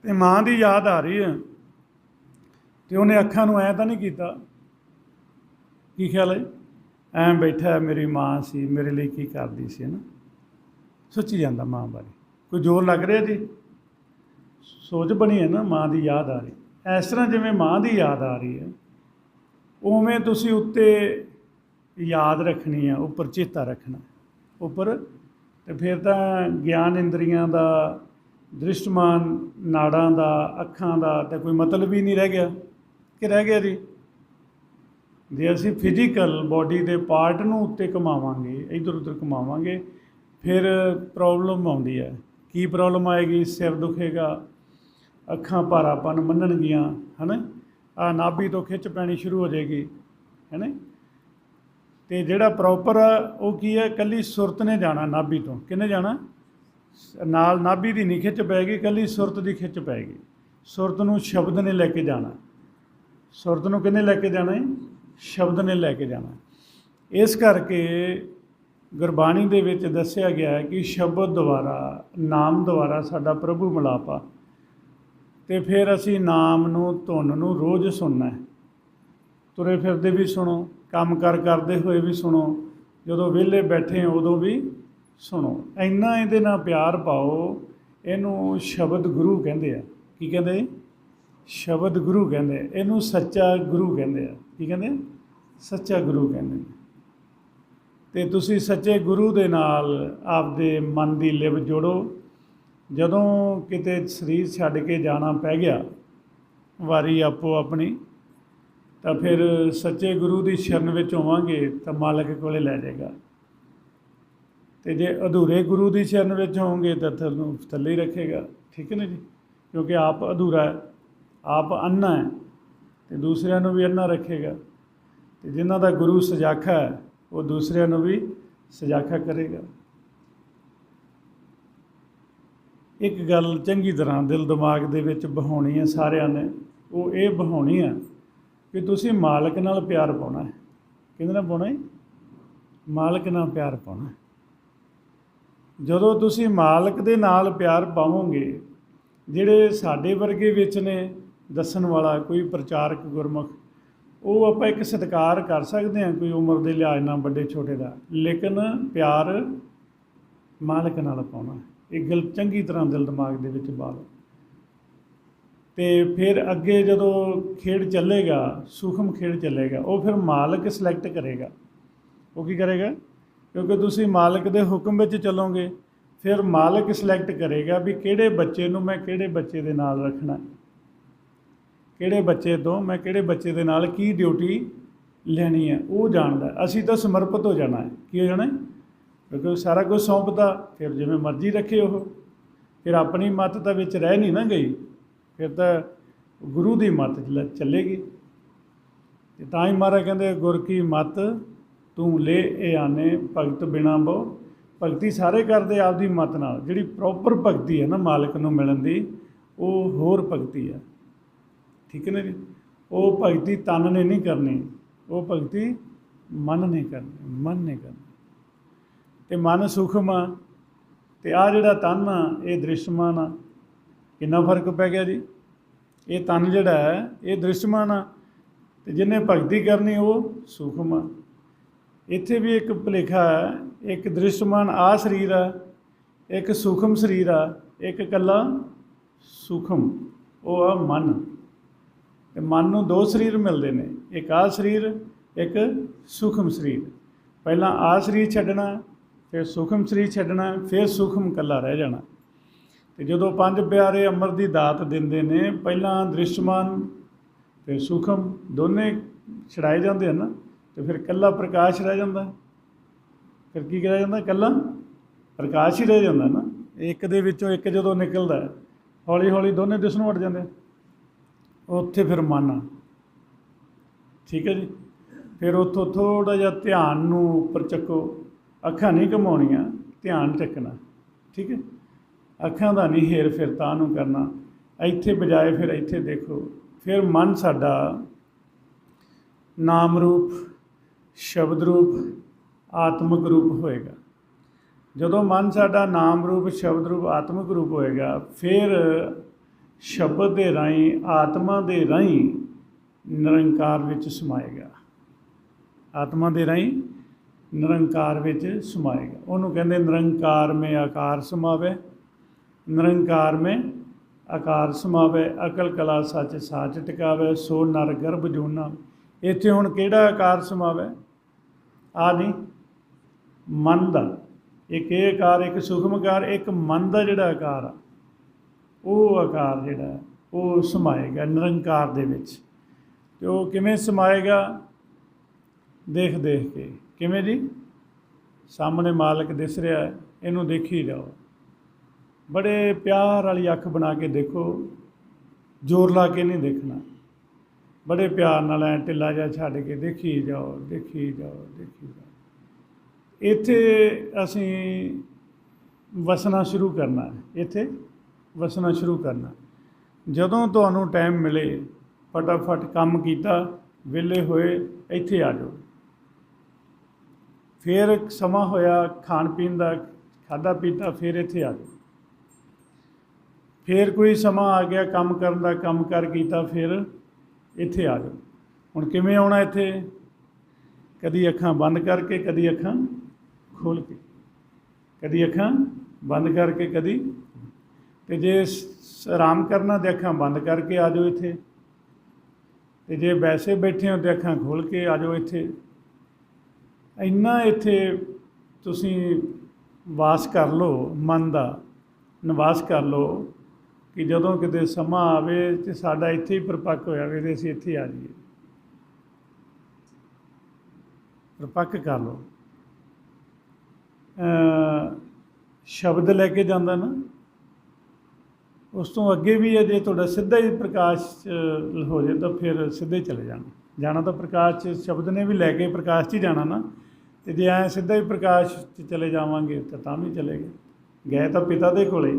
ਅਤੇ ਮਾਂ ਦੀ ਯਾਦ ਆ ਰਹੀ ਹੈ, ਅਤੇ ਉਹਨੇ ਅੱਖਾਂ ਨੂੰ ਐਂ ਤਾਂ ਨਹੀਂ ਕੀਤਾ, ਕੀ ਖਿਆਲ ਹੈ? ਐਂ ਬੈਠਾ, ਮੇਰੀ ਮਾਂ ਸੀ, ਮੇਰੇ ਲਈ ਕੀ ਕਰਦੀ ਸੀ, ਹੈ ਨਾ। ਸੋਚੀ ਜਾਂਦਾ ਮਾਂ ਬਾਰੇ, ਕੋਈ ਜ਼ੋਰ ਲੱਗ ਰਿਹਾ ਜੀ, ਸੋਚ ਬਣੀ ਹੈ ਨਾ, ਮਾਂ ਦੀ ਯਾਦ ਆ ਰਹੀ। ਇਸ ਤਰ੍ਹਾਂ ਜਿਵੇਂ ਮਾਂ ਦੀ ਯਾਦ ਆ ਰਹੀ ਹੈ, ਉਵੇਂ ਤੁਸੀਂ ਉੱਤੇ ਯਾਦ ਰੱਖਣੀ ਆ, ਉੱਪਰ ਚੇਤਾ ਰੱਖਣਾ ਉੱਪਰ। ਅਤੇ ਫਿਰ ਤਾਂ ਗਿਆਨ ਇੰਦਰੀਆਂ ਦਾ, ਦ੍ਰਿਸ਼ਟਮਾਨ ਨਾੜਾਂ ਦਾ, ਅੱਖਾਂ ਦਾ ਤਾਂ ਕੋਈ ਮਤਲਬ ਹੀ ਨਹੀਂ ਰਹਿ ਗਿਆ, ਕਿ ਰਹਿ ਗਿਆ ਜੀ? ਜੇ ਅਸੀਂ ਫਿਜ਼ੀਕਲ ਬੋਡੀ ਦੇ ਪਾਰਟ ਨੂੰ ਉੱਤੇ ਘੁਮਾਵਾਂਗੇ, ਇੱਧਰ ਉੱਧਰ ਘੁਮਾਵਾਂਗੇ, ਫਿਰ ਪ੍ਰੋਬਲਮ ਆਉਂਦੀ ਹੈ। ਕੀ ਪ੍ਰੋਬਲਮ ਆਏਗੀ? ਸਿਰ ਦੁਖੇਗਾ, ਅੱਖਾਂ ਭਾਰਾਪਨ ਮੰਨਣਗੀਆਂ, ਹੈ ਨਾ। ਆਹ ਨਾਭੀ ਤੋਂ ਖਿੱਚ ਪੈਣੀ ਸ਼ੁਰੂ ਹੋ ਜਾਏਗੀ, ਹੈ ਨਾ। ਅਤੇ ਜਿਹੜਾ ਪ੍ਰੋਪਰ ਆ ਉਹ ਕੀ ਹੈ? ਇਕੱਲੀ ਸੁਰਤ ਨੇ ਜਾਣਾ ਨਾਭੀ ਤੋਂ। ਕਿਹਨੇ ਜਾਣਾ? ਨਾਲ ਨਾਭੀ ਦੀ ਨਹੀਂ ਖਿੱਚ ਪਏਗੀ, ਇਕੱਲੀ ਸੁਰਤ ਦੀ ਖਿੱਚ ਪਏਗੀ। ਸੁਰਤ ਨੂੰ ਸ਼ਬਦ ਨੇ ਲੈ ਕੇ ਜਾਣਾ। ਸੁਰਤ ਨੂੰ ਕਿਹਨੇ ਲੈ ਕੇ ਜਾਣਾ ਹੈ? ਸ਼ਬਦ ਨੇ ਲੈ ਕੇ ਜਾਣਾ। ਇਸ ਕਰਕੇ ਗੁਰਬਾਣੀ ਦੇ ਵਿੱਚ ਦੱਸਿਆ ਗਿਆ ਹੈ ਕਿ ਸ਼ਬਦ ਦੁਆਰਾ, ਨਾਮ ਦੁਆਰਾ ਸਾਡਾ ਪ੍ਰਭੂ ਮਿਲਾਪ ਆ। ਅਤੇ ਫਿਰ ਅਸੀਂ ਨਾਮ ਨੂੰ, ਧੁਨ ਨੂੰ ਰੋਜ਼ ਸੁਣਨਾ ਹੈ। ਤੁਰੇ ਫਿਰਦੇ ਵੀ ਸੁਣੋ, ਕੰਮ ਕਰਦੇ ਹੋਏ ਵੀ ਸੁਣੋ, ਜਦੋਂ ਵਿਹਲੇ ਬੈਠੇ ਉਦੋਂ ਵੀ ਸੁਣੋ। ਇੰਨਾ ਇਹਦੇ ਨਾਲ ਪਿਆਰ ਪਾਓ। ਇਹਨੂੰ ਸ਼ਬਦ ਗੁਰੂ ਕਹਿੰਦੇ ਆ। ਕੀ ਕਹਿੰਦੇ? ਸ਼ਬਦ ਗੁਰੂ ਕਹਿੰਦੇ ਆ। ਇਹਨੂੰ ਸੱਚਾ ਗੁਰੂ ਕਹਿੰਦੇ ਆ। ਕੀ ਕਹਿੰਦੇ? ਸੱਚਾ ਗੁਰੂ ਕਹਿੰਦੇ ਨੇ। ਅਤੇ ਤੁਸੀਂ ਸੱਚੇ ਗੁਰੂ ਦੇ ਨਾਲ ਆਪਦੇ ਮਨ ਦੀ ਲਿਵ ਜੋੜੋ। ਜਦੋਂ ਕਿਤੇ ਸਰੀਰ ਛੱਡ ਕੇ ਜਾਣਾ ਪੈ ਗਿਆ, ਵਾਰੀ ਆਪੋ ਆਪਣੀ, ਤਾਂ ਫਿਰ ਸੱਚੇ ਗੁਰੂ ਦੀ ਸ਼ਰਨ ਵਿੱਚ ਹੋਵਾਂਗੇ ਤਾਂ ਮਾਲਕ ਕੋਲੇ ਲੈ ਜਾਏਗਾ। ਅਤੇ ਜੇ ਅਧੂਰੇ ਗੁਰੂ ਦੀ ਸ਼ਰਨ ਵਿੱਚ ਹੋਵੋਗੇ ਤਾਂ ਤੁਹਾਨੂੰ ਥੱਲੇ ਹੀ ਰੱਖੇਗਾ। ਠੀਕ ਹੈ ਨਾ ਜੀ? ਕਿਉਂਕਿ ਆਪ ਅਧੂਰਾ ਹੈ, ਆਪ ਅੰਨਾ ਹੈ, ਅਤੇ ਦੂਸਰਿਆਂ ਨੂੰ ਵੀ ਅੰਨਾ ਰੱਖੇਗਾ। ਅਤੇ ਜਿਨ੍ਹਾਂ ਦਾ ਗੁਰੂ ਸਜਾਖਾ ਹੈ ਉਹ ਦੂਸਰਿਆਂ ਨੂੰ ਵੀ ਸਜਾਖਾ ਕਰੇਗਾ। ਇੱਕ ਗੱਲ ਚੰਗੀ ਤਰ੍ਹਾਂ ਦਿਲ ਦਿਮਾਗ ਦੇ ਵਿੱਚ ਬਹਾਉਣੀ ਹੈ ਸਾਰਿਆਂ ਨੇ, ਉਹ ਇਹ ਬਹਾਉਣੀ ਆ ਕਿ ਤੁਸੀਂ ਮਾਲਕ ਨਾਲ ਪਿਆਰ ਪਾਉਣਾ ਹੈ। ਕਿਹਦੇ ਨਾਲ ਪਾਉਣਾ ਹੈ? ਮਾਲਕ ਨਾਲ ਪਿਆਰ ਪਾਉਣਾ ਹੈ। ਜਦੋਂ ਤੁਸੀਂ ਮਾਲਕ ਦੇ ਨਾਲ ਪਿਆਰ ਪਾਵੋਗੇ, ਜਿਹੜੇ ਸਾਡੇ ਵਰਗੇ ਵਿੱਚ ਨੇ ਦੱਸਣ ਵਾਲਾ ਕੋਈ ਪ੍ਰਚਾਰਕ ਗੁਰਮੁਖ, ਉਹ ਆਪਾਂ ਇੱਕ ਸਤਿਕਾਰ ਕਰ ਸਕਦੇ ਹਾਂ ਕੋਈ ਉਮਰ ਦੇ ਲਿਹਾਜ਼ ਨਾਲ ਵੱਡੇ ਛੋਟੇ ਦਾ, ਲੇਕਿਨ ਪਿਆਰ ਮਾਲਕ ਨਾਲ ਪਾਉਣਾ। ਇਹ ਗੱਲ ਚੰਗੀ ਤਰ੍ਹਾਂ ਦਿਲ ਦਿਮਾਗ ਦੇ ਵਿੱਚ ਪਾ ਲਓ। ਅਤੇ ਫਿਰ ਅੱਗੇ ਜਦੋਂ ਖੇਡ ਚੱਲੇਗਾ, ਸੂਖਮ ਖੇਡ ਚੱਲੇਗਾ, ਉਹ ਫਿਰ ਮਾਲਕ ਸਿਲੈਕਟ ਕਰੇਗਾ। ਉਹ ਕੀ ਕਰੇਗਾ? ਕਿਉਂਕਿ ਤੁਸੀਂ ਮਾਲਕ ਦੇ ਹੁਕਮ ਵਿੱਚ ਚੱਲੋਗੇ, ਫਿਰ ਮਾਲਕ ਸਿਲੈਕਟ ਕਰੇਗਾ ਵੀ ਕਿਹੜੇ ਬੱਚੇ ਨੂੰ ਮੈਂ ਕਿਹੜੇ ਬੱਚੇ ਦੇ ਨਾਲ ਰੱਖਣਾ, ਕਿਹੜੇ ਬੱਚੇ ਤੋਂ ਮੈਂ ਕਿਹੜੇ ਬੱਚੇ ਦੇ ਨਾਲ ਕੀ ਡਿਊਟੀ ਲੈਣੀ ਹੈ, ਉਹ ਜਾਣਦਾ। ਅਸੀਂ ਤਾਂ ਸਮਰਪਿਤ ਹੋ ਜਾਣਾ ਹੈ। ਕੀ ਹੋ ਜਾਣਾ? ਕਿਉਂਕਿ ਸਾਰਾ ਕੁਝ ਸੌਂਪਦਾ, ਫਿਰ ਜਿਵੇਂ ਮਰਜ਼ੀ ਰੱਖੇ ਉਹ। ਫਿਰ ਆਪਣੀ ਮੱਤ ਤਾਂ ਵਿੱਚ ਰਹਿ ਨਹੀਂ ਨਾ ਗਈ, ਫਿਰ ਤਾਂ ਗੁਰੂ ਦੀ ਮੱਤ ਚੱਲੇਗੀ। ਅਤੇ ਤਾਂ ਹੀ ਮਹਾਰਾਜ ਕਹਿੰਦੇ ਗੁਰ ਕੀ ਮੱਤ ਤੂੰ ਲੈ ਇਹ ਆਨੇ ਭਗਤ ਬਿਨਾ ਬਹੁ। ਭਗਤੀ ਸਾਰੇ ਕਰਦੇ ਆਪਦੀ ਮੱਤ ਨਾਲ। ਜਿਹੜੀ ਪ੍ਰੋਪਰ ਭਗਤੀ ਹੈ ਨਾ ਮਾਲਕ ਨੂੰ ਮਿਲਣ ਦੀ, ਉਹ ਹੋਰ ਭਗਤੀ ਹੈ। ਠੀਕ ਹੈ ਨਾ ਜੀ? ਉਹ ਭਗਤੀ ਤਨ ਨੇ ਨਹੀਂ ਕਰਨੀ, ਉਹ ਭਗਤੀ ਮਨ ਨੇ ਕਰਨੀ, ਮਨ ਨੇ ਕਰਨੀ। ਅਤੇ ਮਨ ਸੂਖਮ ਆ, ਅਤੇ ਆਹ ਜਿਹੜਾ ਤਨ ਆ ਇਹ ਦ੍ਰਿਸ਼ਮਾਨ ਆ। ਕਿੰਨਾ ਫਰਕ ਪੈ ਗਿਆ ਜੀ? ਇਹ ਤਨ ਜਿਹੜਾ ਹੈ ਇਹ ਦ੍ਰਿਸ਼ਮਾਨ ਆ, ਅਤੇ ਜਿਹਨੇ ਭਗਤੀ ਕਰਨੀ ਉਹ ਸੂਖਮ ਆ। ਇੱਥੇ ਵੀ ਇੱਕ ਭੁਲੇਖਾ ਹੈ। ਇੱਕ ਦ੍ਰਿਸ਼ਮਾਨ ਆ ਸਰੀਰ ਆ, ਇੱਕ ਸੂਖਮ ਸਰੀਰ ਆ, ਇੱਕ ਇਕੱਲਾ ਸੂਖਮ, ਉਹ ਆ ਮਨ। ਅਤੇ ਮਨ ਨੂੰ ਦੋ ਸਰੀਰ ਮਿਲਦੇ ਨੇ, ਇੱਕ ਆ ਸਰੀਰ, ਇੱਕ ਸੂਖਮ ਸਰੀਰ। ਪਹਿਲਾਂ ਆ ਸਰੀਰ ਛੱਡਣਾ, ਫਿਰ ਸੂਖਮ ਸਰੀਰ ਛੱਡਣਾ, ਫਿਰ ਸੂਖਮ ਇਕੱਲਾ ਰਹਿ ਜਾਣਾ। ਅਤੇ ਜਦੋਂ ਪੰਜ ਪਿਆਰੇ ਅੰਮ੍ਰਿਤ ਦੀ ਦਾਤ ਦਿੰਦੇ ਨੇ, ਪਹਿਲਾਂ ਦ੍ਰਿਸ਼ਮਾਨ ਫਿਰ ਸੂਖਮ ਦੋਨੇ ਛਡਾਏ ਜਾਂਦੇ ਹਨ, ਅਤੇ ਫਿਰ ਇਕੱਲਾ ਪ੍ਰਕਾਸ਼ ਰਹਿ ਜਾਂਦਾ। ਫਿਰ ਕੀ ਰਹਿ ਜਾਂਦਾ? ਇਕੱਲਾ ਪ੍ਰਕਾਸ਼ ਹੀ ਰਹਿ ਜਾਂਦਾ ਨਾ। ਇੱਕ ਦੇ ਵਿੱਚੋਂ ਇੱਕ ਜਦੋਂ ਨਿਕਲਦਾ, ਹੌਲੀ ਹੌਲੀ ਦੋਨੇ ਦਿਸਣੋਂ ਹਟ ਜਾਂਦੇ, ਉੱਥੇ ਫਿਰ ਮਨ ਆ। ਠੀਕ ਹੈ ਜੀ? ਫਿਰ ਉੱਥੋਂ ਥੋੜ੍ਹਾ ਜਿਹਾ ਧਿਆਨ ਨੂੰ ਉੱਪਰ ਚੱਕੋ। ਅੱਖਾਂ ਨਹੀਂ ਘੁਮਾਉਣੀਆਂ, ਧਿਆਨ ਚੱਕਣਾ। ਠੀਕ ਹੈ? ਅੱਖਾਂ ਦਾ ਨਹੀਂ ਹੇਰ ਫੇਰ ਤਾਂ ਨੂੰ ਕਰਨਾ, ਇੱਥੇ ਬਜਾਏ ਫਿਰ ਇੱਥੇ ਦੇਖੋ। ਫਿਰ ਮਨ ਸਾਡਾ ਨਾਮ ਰੂਪ, ਸ਼ਬਦ ਰੂਪ, ਆਤਮਿਕ ਰੂਪ ਹੋਏਗਾ। ਜਦੋਂ ਮਨ ਸਾਡਾ ਨਾਮ ਰੂਪ, ਸ਼ਬਦ ਰੂਪ, ਆਤਮਿਕ ਰੂਪ ਹੋਏਗਾ, ਫਿਰ ਸ਼ਬਦ ਦੇ ਰਾਹੀਂ, ਆਤਮਾ ਦੇ ਰਾਹੀਂ ਨਿਰੰਕਾਰ ਵਿੱਚ ਸਮਾਏਗਾ। ਆਤਮਾ ਦੇ ਰਾਹੀਂ ਨਿਰੰਕਾਰ ਵਿੱਚ ਸਮਾਏਗਾ। ਉਹਨੂੰ ਕਹਿੰਦੇ ਨਿਰੰਕਾਰ ਮੇਂ ਆਕਾਰ ਸਮਾਵੇ, ਨਿਰੰਕਾਰ ਮੇਂ ਆਕਾਰ ਸਮਾਵੇ, ਅਕਲ ਕਲਾ ਸੱਚ ਸਾਚ ਟਿਕਾਵੇ, ਸੋ ਨਰ ਗਰਭ ਜੂਨਾ। ਇੱਥੇ ਹੁਣ ਕਿਹੜਾ ਆਕਾਰ ਸਮਾਵੇ? ਆ ਨਹੀਂ, ਮਨ ਦਾ। ਇੱਕ ਇਹ ਆਕਾਰ, ਇੱਕ ਸੂਖਮ ਆਕਾਰ, ਇੱਕ ਮਨ ਦਾ ਜਿਹੜਾ ਆਕਾਰ ਆ, ਉਹ ਆਕਾਰ ਜਿਹੜਾ ਉਹ ਸਮਾਏਗਾ ਨਿਰੰਕਾਰ ਦੇ ਵਿੱਚ। ਅਤੇ ਉਹ ਕਿਵੇਂ ਸਮਾਏਗਾ? ਦੇਖ ਦੇਖ ਕੇ। ਕਿਵੇਂ ਜੀ? ਸਾਹਮਣੇ ਮਾਲਕ ਦਿਸ ਰਿਹਾ ਹੈ, ਇਹਨੂੰ ਦੇਖੀ ਜਾਓ। ਬੜੇ ਪਿਆਰ ਵਾਲੀ ਅੱਖ ਬਣਾ ਕੇ ਦੇਖੋ, ਜ਼ੋਰ ਲਾ ਕੇ ਨਹੀਂ ਦੇਖਣਾ। ਬੜੇ ਪਿਆਰ ਨਾਲ ਐਂ ਢਿੱਲਾ ਜਿਹਾ ਛੱਡ ਕੇ ਦੇਖੀ ਜਾਓ, ਦੇਖੀ ਜਾਓ, ਦੇਖੀ ਜਾਓ। ਇੱਥੇ ਅਸੀਂ ਵਸਣਾ ਸ਼ੁਰੂ ਕਰਨਾ ਹੈ। ਇੱਥੇ ਵਸਣਾ ਸ਼ੁਰੂ ਕਰਨਾ। ਜਦੋਂ ਤੁਹਾਨੂੰ ਟਾਈਮ ਮਿਲੇ, ਫਟਾਫਟ ਕੰਮ ਕੀਤਾ, ਵਿਹਲੇ ਹੋਏ, ਇੱਥੇ ਆ ਜਾਓ। फिर समा होया खाण पीण का, खाधा पीता, फिर इत्थे आ जाओ। फिर कोई समा आ गया काम करन दा, काम कार कीता, फिर इत्थे आ जाओ। हुण किवें आउणा इत्थे? कदी अखां बंद करके, कदी अखां खोल के, कदी अखां बंद करके, कदी ते जे आराम करना तो अखां बंद करके आ जाओ इत्थे, ते जे वैसे बैठे हो तो अखां खोल के आ जाओ इत्थे। इन्ना इत्थे तुसीं वास कर लो, मन का निवास कर लो कि जदों किते समा आवे तो साडा इत्थे ही परिपक्क होया वे ते असीं इत्थे आ जाइए। परिपक्क कर लो। शब्द लैके जांदा ना, उस तो अगे भी है, जे तुहाडा सीधा ही प्रकाश हो जाए तो फिर सीधे चले जाना तो प्रकाश शब्द ने भी लैके प्रकाश 'च ही जाना ना। तो जे ऐ सीधा ही प्रकाश 'च चले जावांगे तो तां भी चले गए तो पिता दे कोले।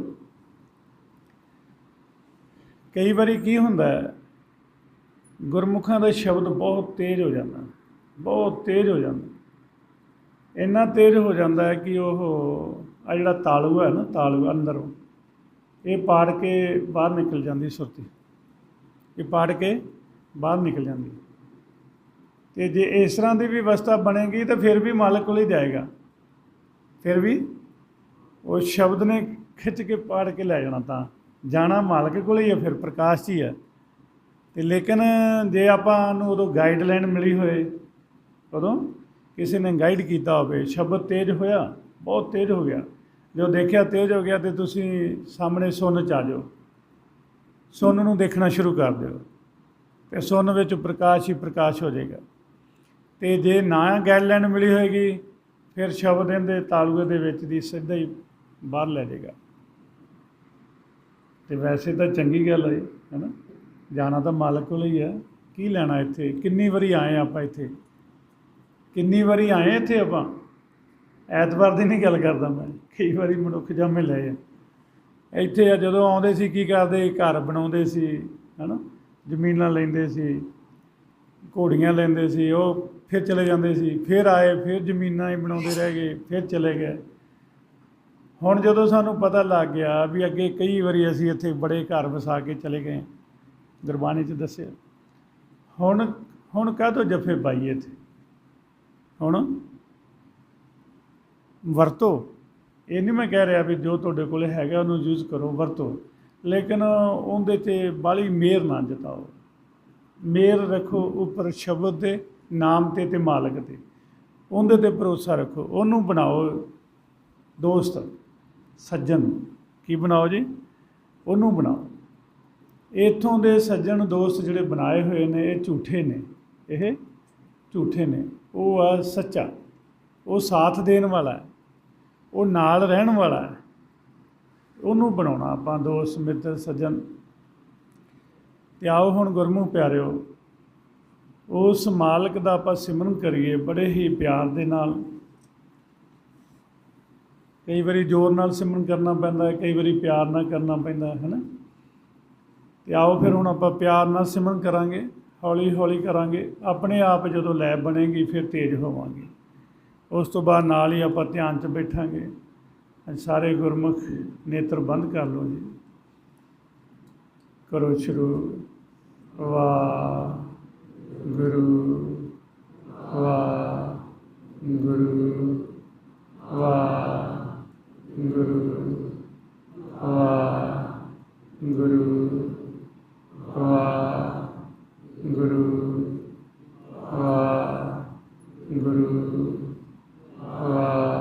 कई बारी की हुंदा है, गुरमुखां दा शब्द बहुत तेज हो जाता, बहुत तेज हो जाता, इन्ना तेज हो जाता है कि वह आ जिहड़ा तालू है ना, तालू अंदरों ये पाड़ के बाहर निकल जाती सुरती, ये पाड़ के बाहर निकल जाती। तो जे इस तरह की भी अवस्था बनेगी तो फिर भी मालिक को ही जाएगा, फिर भी वो शब्द ने खिंच के पाड़ के लै जाना, तां जाना मालिक को ही है, फिर प्रकाश 'च ही है। तो लेकिन जे आपां उदों गाइडलाइन मिली होए, उदों किसी ने गाइड किया हो, शब्द तेज होया, बहुत तेज हो गया, जो देखिया तेज हो गया तो तुसीं सामने सुन 'च आ जाओ, सुन नूं देखना शुरू कर दिओ, तो सुन विच प्रकाश ही प्रकाश हो जाएगा। तो जे ना गाइडलाइन मिली होएगी फिर शब्द इहदे तालूए दे विच दी सीधा ही बाहर लै जाएगा। तो वैसे तो चंगी गल है ना, जाना तो मालिक कोल ही है, की लैना इत्थे? किन्नी वारी आए आपां इत्थे, किन्नी वारी आए इत्थे आपां। ऐतवार की नहीं गल करदा मैं, कई वारी मनुख जामे लए आ इत्थे। जदों आउंदे सी की करदे, घर बनाउंदे सी है ना, जमीनां लैंदे सी, घोड़ियां लैंदे सी, वो फिर चले जाते सी, फिर आए, फिर जमीनां ही बनाउंदे रह गए, फिर चले गए। हुण जदों सानूं पता लग गया भी अगे कई वारी असीं इत्थे बड़े घर वसा के चले गए, गुरबाणी 'च दस्सिआ, हुण हुण काहतों जफे पाईए इत्थे? हुण वरतो। ये नहीं मैं कह रहा भी जो तुहाडे कोल हैगा उहनूं यूज़ करो, वरतो, लेकिन उहदे 'ते बाहली मेहर ना जताओ। मेहर रखो उपर शब्द दे, नाम ते मालिक ते, उहदे ते भरोसा रखो, उहनूं बनाओ दोस्त सज्जन। की बनाओ जी? उहनूं बनाओ। इत्थों दे सज्जन दोस्त जिहड़े बनाए हुए ने ये झूठे ने, ये झूठे ने। वो आ सच्चा, वो साथ देण वाला है, वो नाल रहण वाला है, उहनूं बनाउणा आपां दोस्त मित्र सज्जन। ते आओ हुण गुरमुख प्यारिओ, उस मालिक दा आपां सिमरन करिए बड़े ही प्यार दे नाल। कई बारी जोर नाल सिमरन करना पैंदा है, कई बारी प्यार नाल करना पैंदा है ना। तो आओ फिर हुण आपां प्यार नाल सिमरन करांगे, हौली हौली करांगे, अपने आप जदों लै बनेगी फिर तेज होवांगे। उस तो बाद नाल ही आपां ध्यान 'च बैठांगे। सारे गुरमुख नेत्र बंद कर लो जी, करो शुरू। वाहिगुरू वाहिगुरू वाहिगुरू वाहिगुरू वाहिगुरू वाहिगुरू वाहिगुरू।